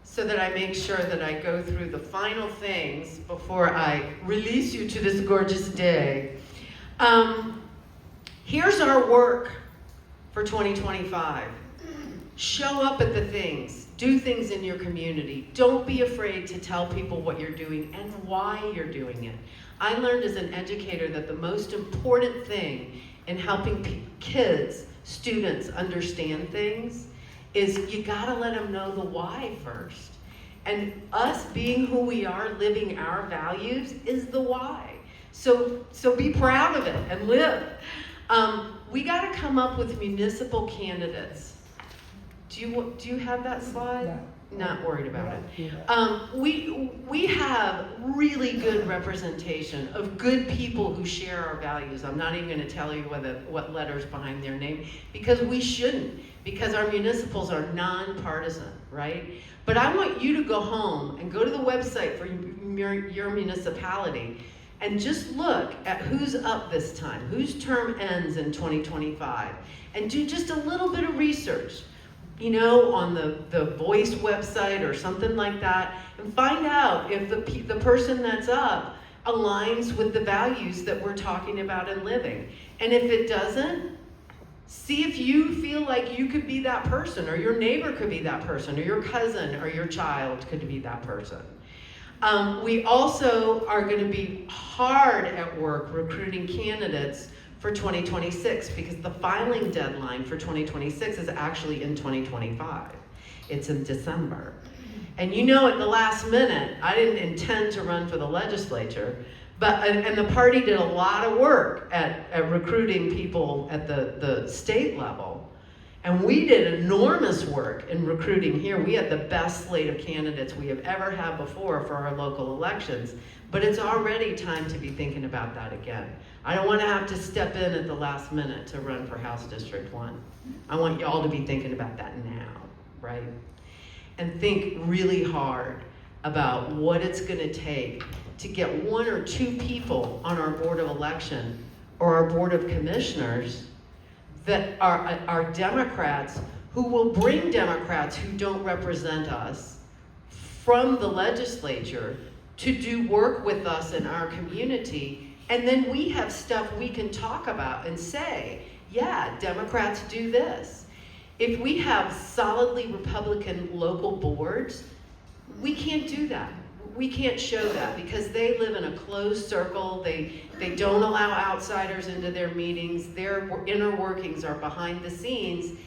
So that I make sure that I go through the final things before I release you to this gorgeous day. Here's our work for 2025. Show up at the things. Do things in your community. Don't be afraid to tell people what you're doing and why you're doing it. I learned as an educator that the most important thing in helping kids, students understand things is you gotta let them know the why first. And us being who we are, living our values, is the why. So be proud of it and live. We gotta come up with municipal candidates. Do you have that slide? No. Not worried about it. We have really good representation of good people who share our values. I'm not even going to tell you what letters behind their name, because we shouldn't, because our municipals are nonpartisan, right? But I want you to go home and go to the website for your municipality and just look at who's up this time, whose term ends in 2025, and do just a little bit of research, you know, on the Voice website or something like that, and find out if the person that's up aligns with the values that we're talking about and living. And if it doesn't, see if you feel like you could be that person, or your neighbor could be that person, or your cousin or your child could be that person. We also are going to be hard at work recruiting candidates for 2026, because the filing deadline for 2026 is actually in 2025. It's in December. And you know, at the last minute, I didn't intend to run for the legislature, and the party did a lot of work at recruiting people at the state level. And we did enormous work in recruiting here. We had the best slate of candidates we have ever had before for our local elections, but it's already time to be thinking about that again. I don't want to have to step in at the last minute to run for House District 1. I want y'all to be thinking about that now, right? And think really hard about what it's going to take to get 1 or 2 people on our Board of Election or our Board of Commissioners that are Democrats, who will bring Democrats who don't represent us from the legislature to do work with us in our community. And then we have stuff we can talk about and say, yeah, Democrats do this. If we have solidly Republican local boards, we can't do that. We can't show that because they live in a closed circle. They don't allow outsiders into their meetings. Their inner workings are behind the scenes.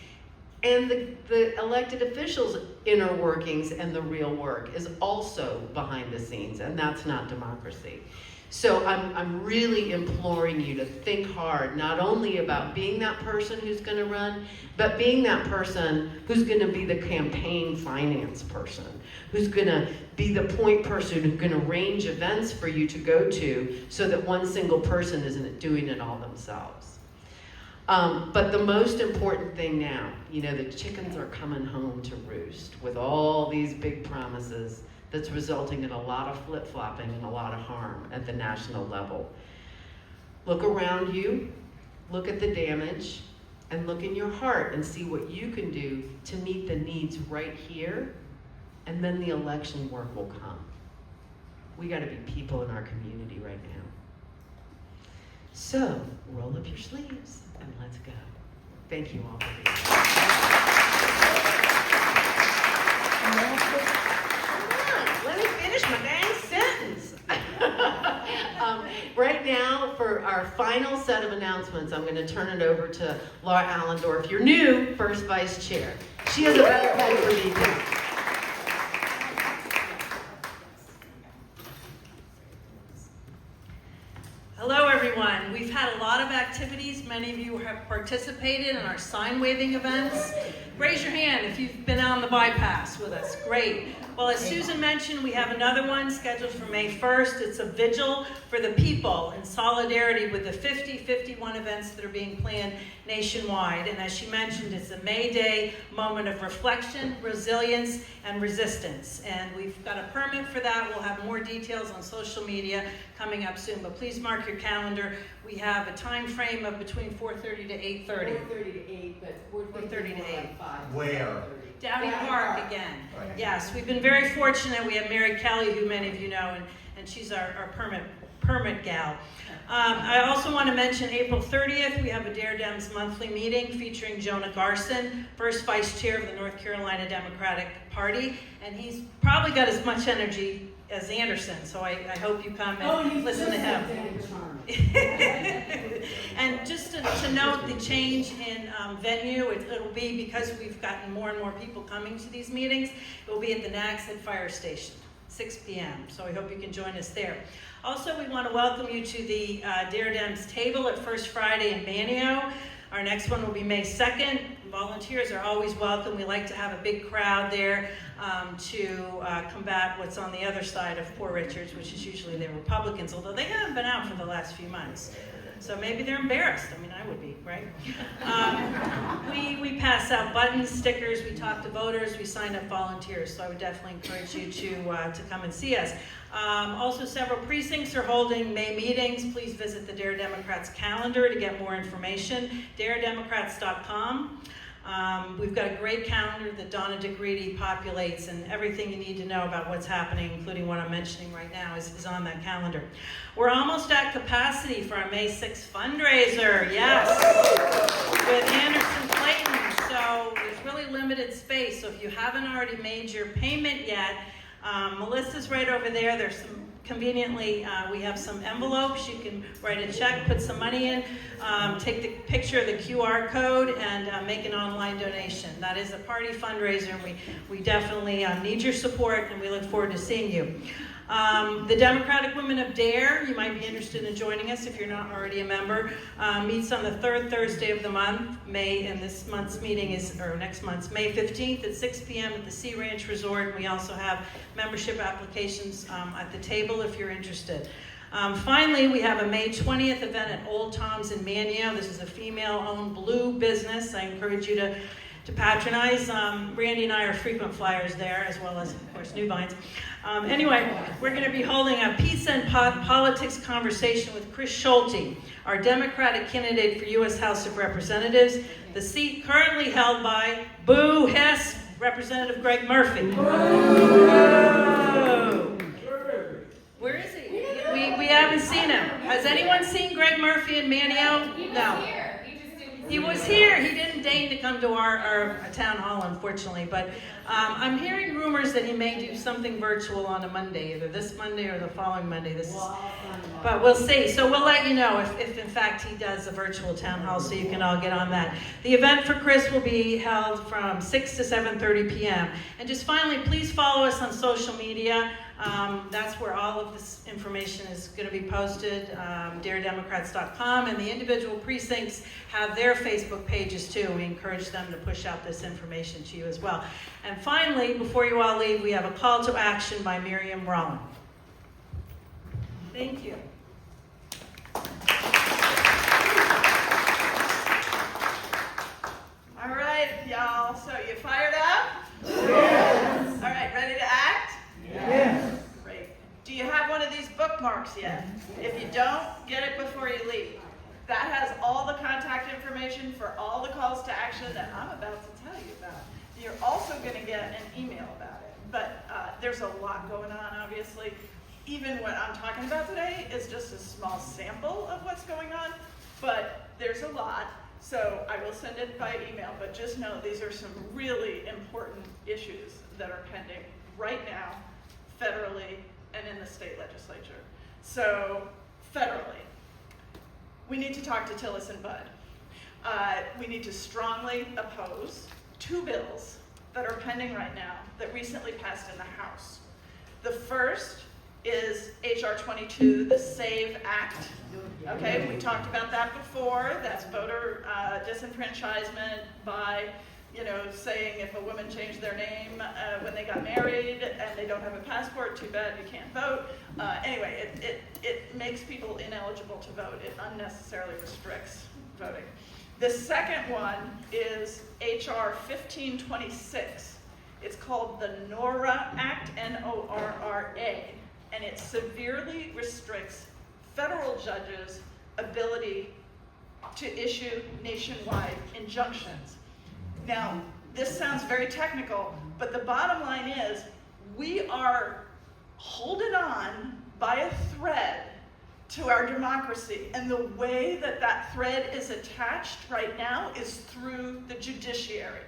And the elected officials' inner workings and the real work is also behind the scenes, and that's not democracy. So I'm really imploring you to think hard, not only about being that person who's going to run, but being that person who's going to be the campaign finance person, who's going to be the point person who's going to arrange events for you to go to so that one single person isn't doing it all themselves. But the most important thing now, the chickens are coming home to roost with all these big promises that's resulting in a lot of flip-flopping and a lot of harm at the national level. Look around you, look at the damage, and look in your heart and see what you can do to meet the needs right here, and then the election work will come. We gotta be people in our community right now. So, roll up your sleeves and let's go. Thank you all for being here. Let me finish my dang sentence. Right now, for our final set of announcements, I'm going to turn it over to Laura Allendorf, your new first vice chair. She has a better head for me too. Hello, everyone. We've had a lot of activities. Many of you have participated in our sign waving events. Raise your hand if you've been on the bypass with us. Great. Well, as Susan mentioned, we have another one scheduled for May 1st. It's a vigil for the people in solidarity with the 51 events that are being planned nationwide. And as she mentioned, it's a May Day moment of reflection, resilience, and resistance. And we've got a permit for that. We'll have more details on social media coming up soon. But please mark your calendar. We have a time frame of between 4:30 to 8:30. 4:30 to 8, but we're 4:30 to 8. 5. Where? Downey Park again. Right. Yes, we've been very fortunate. We have Mary Kelly, who many of you know, and she's our permit gal. I also want to mention April 30th, we have a Dare Dems monthly meeting featuring Jonah Garson, first vice chair of the North Carolina Democratic Party, and he's probably got as much energy as Anderson, so I hope you come and listen to him. And just to note the change in venue, it'll be because we've gotten more and more people coming to these meetings. It will be at the Nagshead Fire Station, 6 p.m. So I hope you can join us there. Also, we want to welcome you to the Dare Dems table at First Friday in Banio. Our next one will be May 2nd. Volunteers are always welcome. We like to have a big crowd there to combat what's on the other side of Poor Richards, which is usually the Republicans, although they haven't been out for the last few months. So maybe they're embarrassed. I mean, I would be, right? We pass out buttons, stickers, we talk to voters, we sign up volunteers. So I would definitely encourage you to come and see us. Also, several precincts are holding May meetings. Please visit the Dare Democrats calendar to get more information, daredemocrats.com. We've got a great calendar that Donna DeGreedy populates, and everything you need to know about what's happening, including what I'm mentioning right now, is on that calendar. We're almost at capacity for our May 6th fundraiser, yes, with Anderson Clayton. So there's really limited space. So if you haven't already made your payment yet, Melissa's right over there. There's some conveniently, we have some envelopes. You can write a check, put some money in, take the picture of the QR code, and make an online donation. That is a party fundraiser, and we definitely need your support, and we look forward to seeing you. The Democratic Women of DARE, you might be interested in joining us if you're not already a member, meets on the third Thursday of the month, and this month's meeting is, or next month's, May 15th at 6 p.m. at the Sea Ranch Resort. And we also have membership applications at the table if you're interested. Finally, we have a May 20th event at Old Tom's in Manio. This is a female-owned blue business. I encourage you to patronize. Randy and I are frequent flyers there, as well as, of course, New Vines. Anyway, we're going to be holding a peace and politics conversation with Chris Schulte, our Democratic candidate for U.S. House of Representatives, the seat currently held by Boo Hess, Representative Greg Murphy. Whoa. Where is he? We haven't seen him. Has anyone seen Greg Murphy in Manio? No. He was here. He didn't deign to come to our town hall, unfortunately. But I'm hearing rumors that he may do something virtual on a Monday, either this Monday or the following Monday. But we'll see. So we'll let you know if in fact he does a virtual town hall, so you can all get on that. The event for Chris will be held from 6 to 7:30 p.m. And just finally, please follow us on social media. That's where all of this information is going to be posted, daredemocrats.com, and the individual precincts have their Facebook pages too. We encourage them to push out this information to you as well. And finally, before you all leave, we have a call to action by Miriam Rollin. Thank you. All right, y'all, so you fired up? Yes. All right, ready to act? Yes. Great. Do you have one of these bookmarks yet? If you don't, get it before you leave. That has all the contact information for all the calls to action that I'm about to tell you about. You're also going to get an email about it. But there's a lot going on, obviously. Even what I'm talking about today is just a small sample of what's going on, but there's a lot. So I will send it by email, but just know these are some really important issues that are pending right now, federally and in the state legislature. So federally, we need to talk to Tillis and Bud. We need to strongly oppose two bills that are pending right now that recently passed in the House. The first is H.R. 22, the SAVE Act. Okay, we talked about that before. That's voter disenfranchisement by, saying if a woman changed their name when they got married and they don't have a passport, too bad, you can't vote. Anyway, it makes people ineligible to vote. It unnecessarily restricts voting. The second one is H.R. 1526. It's called the NORA Act, N-O-R-R-A, and it severely restricts federal judges' ability to issue nationwide injunctions. Now, this sounds very technical, but the bottom line is we are holding on by a thread to our democracy, and the way that that thread is attached right now is through the judiciary.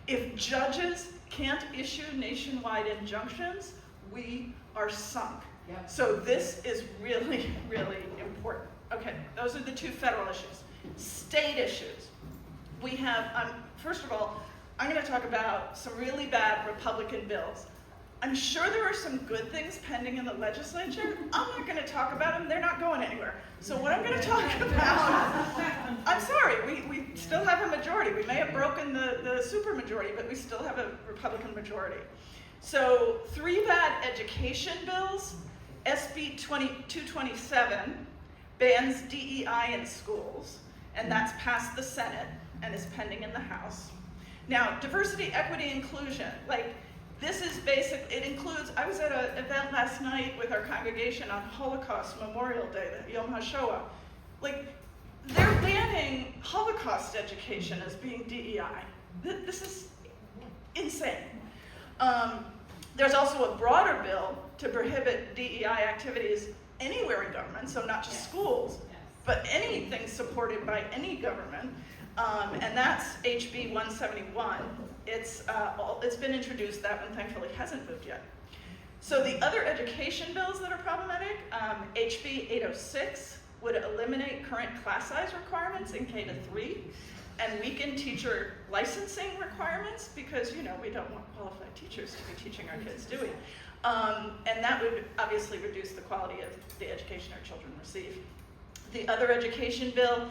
If judges can't issue nationwide injunctions, we are sunk. Yep. So this is really, really important. Okay, those are the two federal issues. State issues. We have, first of all, I'm going to talk about some really bad Republican bills. I'm sure there are some good things pending in the legislature. I'm not going to talk about them. They're not going anywhere. So what I'm going to talk about, I'm sorry, we still have a majority. We may have broken the supermajority, but we still have a Republican majority. So 3 bad education bills. SB 227 bans DEI in schools, and that's passed the Senate and is pending in the House. Now, diversity, equity, inclusion, this is basic. It includes, I was at an event last night with our congregation on Holocaust Memorial Day, the Yom HaShoah. They're banning Holocaust education as being DEI. This is insane. There's also a broader bill to prohibit DEI activities anywhere in government, so not just schools, but anything supported by any government, and that's HB 171. It's been introduced. That one thankfully hasn't moved yet. So the other education bills that are problematic, HB 806 would eliminate current class size requirements in K to 3 and weaken teacher licensing requirements because, you know, we don't want qualified teachers to be teaching our kids, do we? And that would obviously reduce the quality of the education our children receive. The other education bill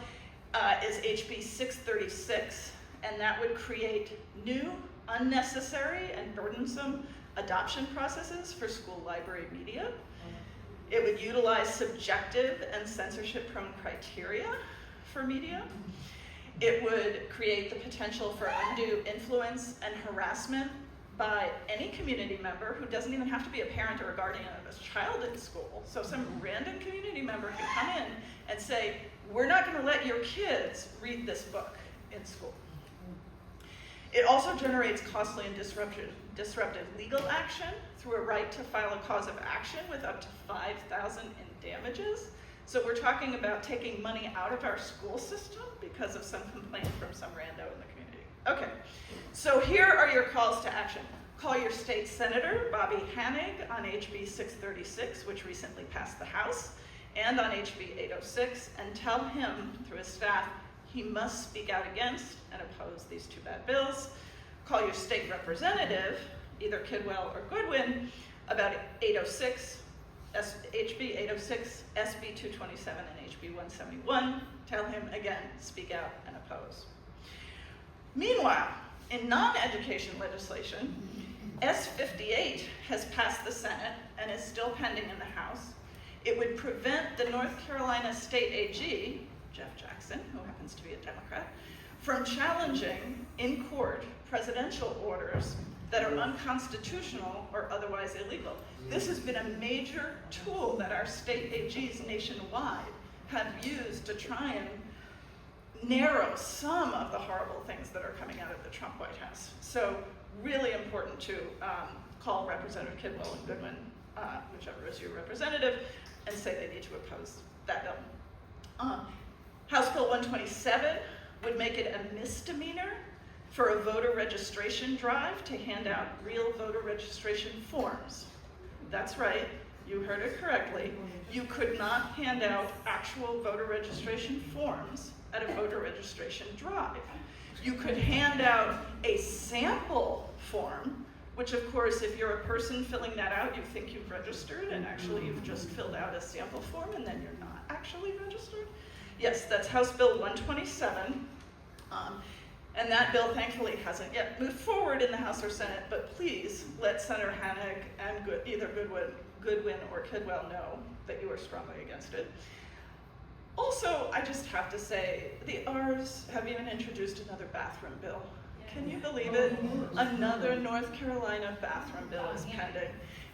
is HB 636, and that would create new, unnecessary, and burdensome adoption processes for school library media. It would utilize subjective and censorship-prone criteria for media. It would create the potential for undue influence and harassment by any community member who doesn't even have to be a parent or a guardian of a child in school. So some random community member can come in and say, we're not going to let your kids read this book in school. It also generates costly and disruptive legal action through a right to file a cause of action with up to $5,000 in damages. So we're talking about taking money out of our school system because of some complaint from some rando in the community. Okay, so here are your calls to action. Call your state senator, Bobby Hanig, on HB 636, which recently passed the House, and on HB 806, and tell him, through his staff, he must speak out against and oppose these two bad bills. Call your state representative, either Kidwell or Goodwin, about 806, HB 806, SB 227, and HB 171. Tell him again, speak out and oppose. Meanwhile, in non-education legislation, S58 has passed the Senate and is still pending in the House. It would prevent the North Carolina State AG, Jeff Jackson, who happens to be a Democrat, from challenging in court presidential orders that are unconstitutional or otherwise illegal. This has been a major tool that our state AGs nationwide have used to try and narrow some of the horrible things that are coming out of the Trump White House. So really important to call Representative Kidwell and Goodwin, whichever is your representative, and say they need to oppose that bill. House Bill 127 would make it a misdemeanor for a voter registration drive to hand out real voter registration forms. That's right, you heard it correctly. You could not hand out actual voter registration forms at a voter registration drive. You could hand out a sample form, which of course, if you're a person filling that out, you think you've registered, and actually you've just filled out a sample form, and then you're not actually registered. Yes, that's House Bill 127. And that bill, thankfully, hasn't yet moved forward in the House or Senate, but please let Senator Hanig and either Goodwin or Kidwell know that you are strongly against it. Also, I just have to say, the R's have even introduced another bathroom bill. Can you believe it? Another North Carolina bathroom bill is pending.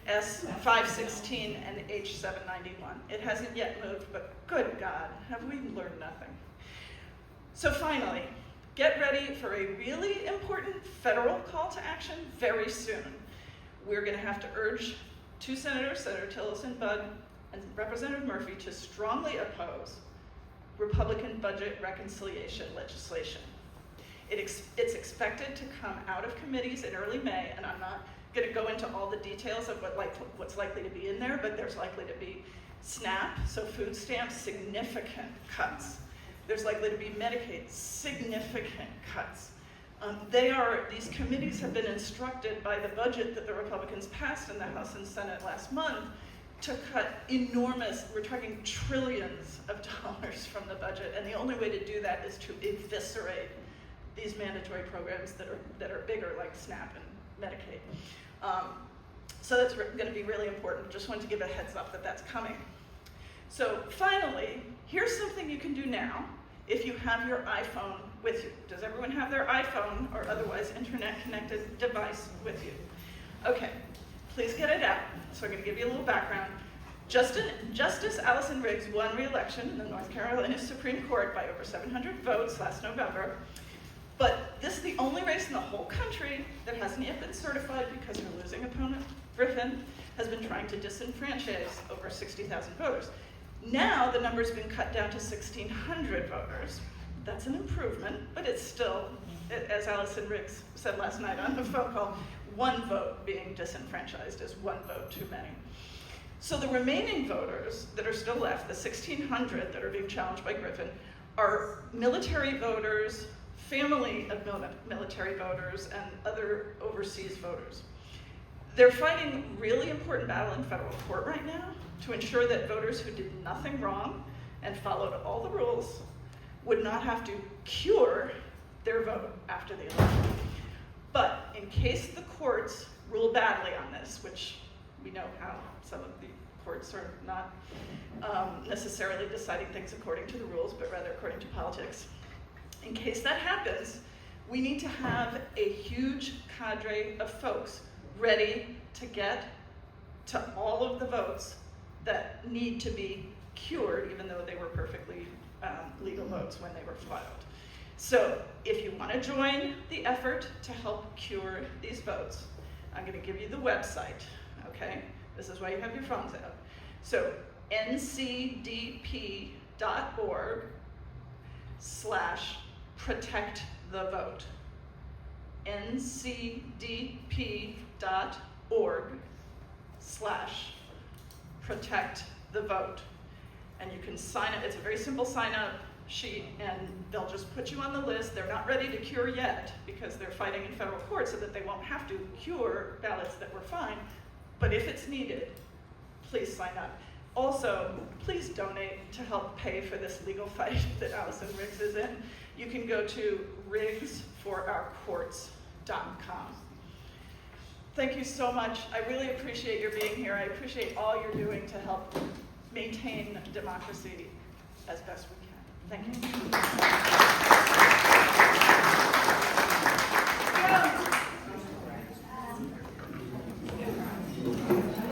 S516 and H791. It hasn't yet moved, but good God, have we learned nothing? So finally, get ready for a really important federal call to action very soon. We're going to have to urge two senators, Senator Tillerson, Budd, and Representative Murphy, to strongly oppose Republican budget reconciliation legislation. It's expected to come out of committees in early May, and I'm not going to go into all the details of what's likely to be in there, but there's likely to be SNAP, so food stamps, significant cuts. There's likely to be Medicaid, significant cuts. These committees have been instructed by the budget that the Republicans passed in the House and Senate last month to cut enormous, we're talking trillions of dollars from the budget, and the only way to do that is to eviscerate these mandatory programs that are bigger, like SNAP and Medicaid. So that's going to be really important. Just wanted to give a heads up that that's coming. So finally, here's something you can do now if you have your iPhone with you. Does everyone have their iPhone or otherwise internet-connected device with you? Okay, please get it out. So I'm going to give you a little background. Justice Allison Riggs won re-election in the North Carolina Supreme Court by over 700 votes last November. But this is the only race in the whole country that hasn't yet been certified because her losing opponent, Griffin, has been trying to disenfranchise over 60,000 voters. Now the number's been cut down to 1,600 voters. That's an improvement, but it's still, as Allison Riggs said last night on the phone call, one vote being disenfranchised is one vote too many. So the remaining voters that are still left, the 1,600 that are being challenged by Griffin, are military voters, family of military voters, and other overseas voters. They're fighting a really important battle in federal court right now to ensure that voters who did nothing wrong and followed all the rules would not have to cure their vote after the election. But in case the courts rule badly on this, which we know how some of the courts are not necessarily deciding things according to the rules, but rather according to politics. In case that happens, we need to have a huge cadre of folks ready to get to all of the votes that need to be cured, even though they were perfectly legal votes when they were filed. So if you want to join the effort to help cure these votes, I'm going to give you the website, okay? This is why you have your phones out. So ncdp.org/protect-the-vote. ncdp.org/protect-the-vote. And you can sign up. It's a very simple sign-up sheet, and they'll just put you on the list. They're not ready to cure yet because they're fighting in federal court so that they won't have to cure ballots that were fine. But if it's needed, please sign up. Also, please donate to help pay for this legal fight that Allison Riggs is in. You can go to riggsforourcourts.com. Thank you so much. I really appreciate your being here. I appreciate all you're doing to help maintain democracy as best we can. Thank you.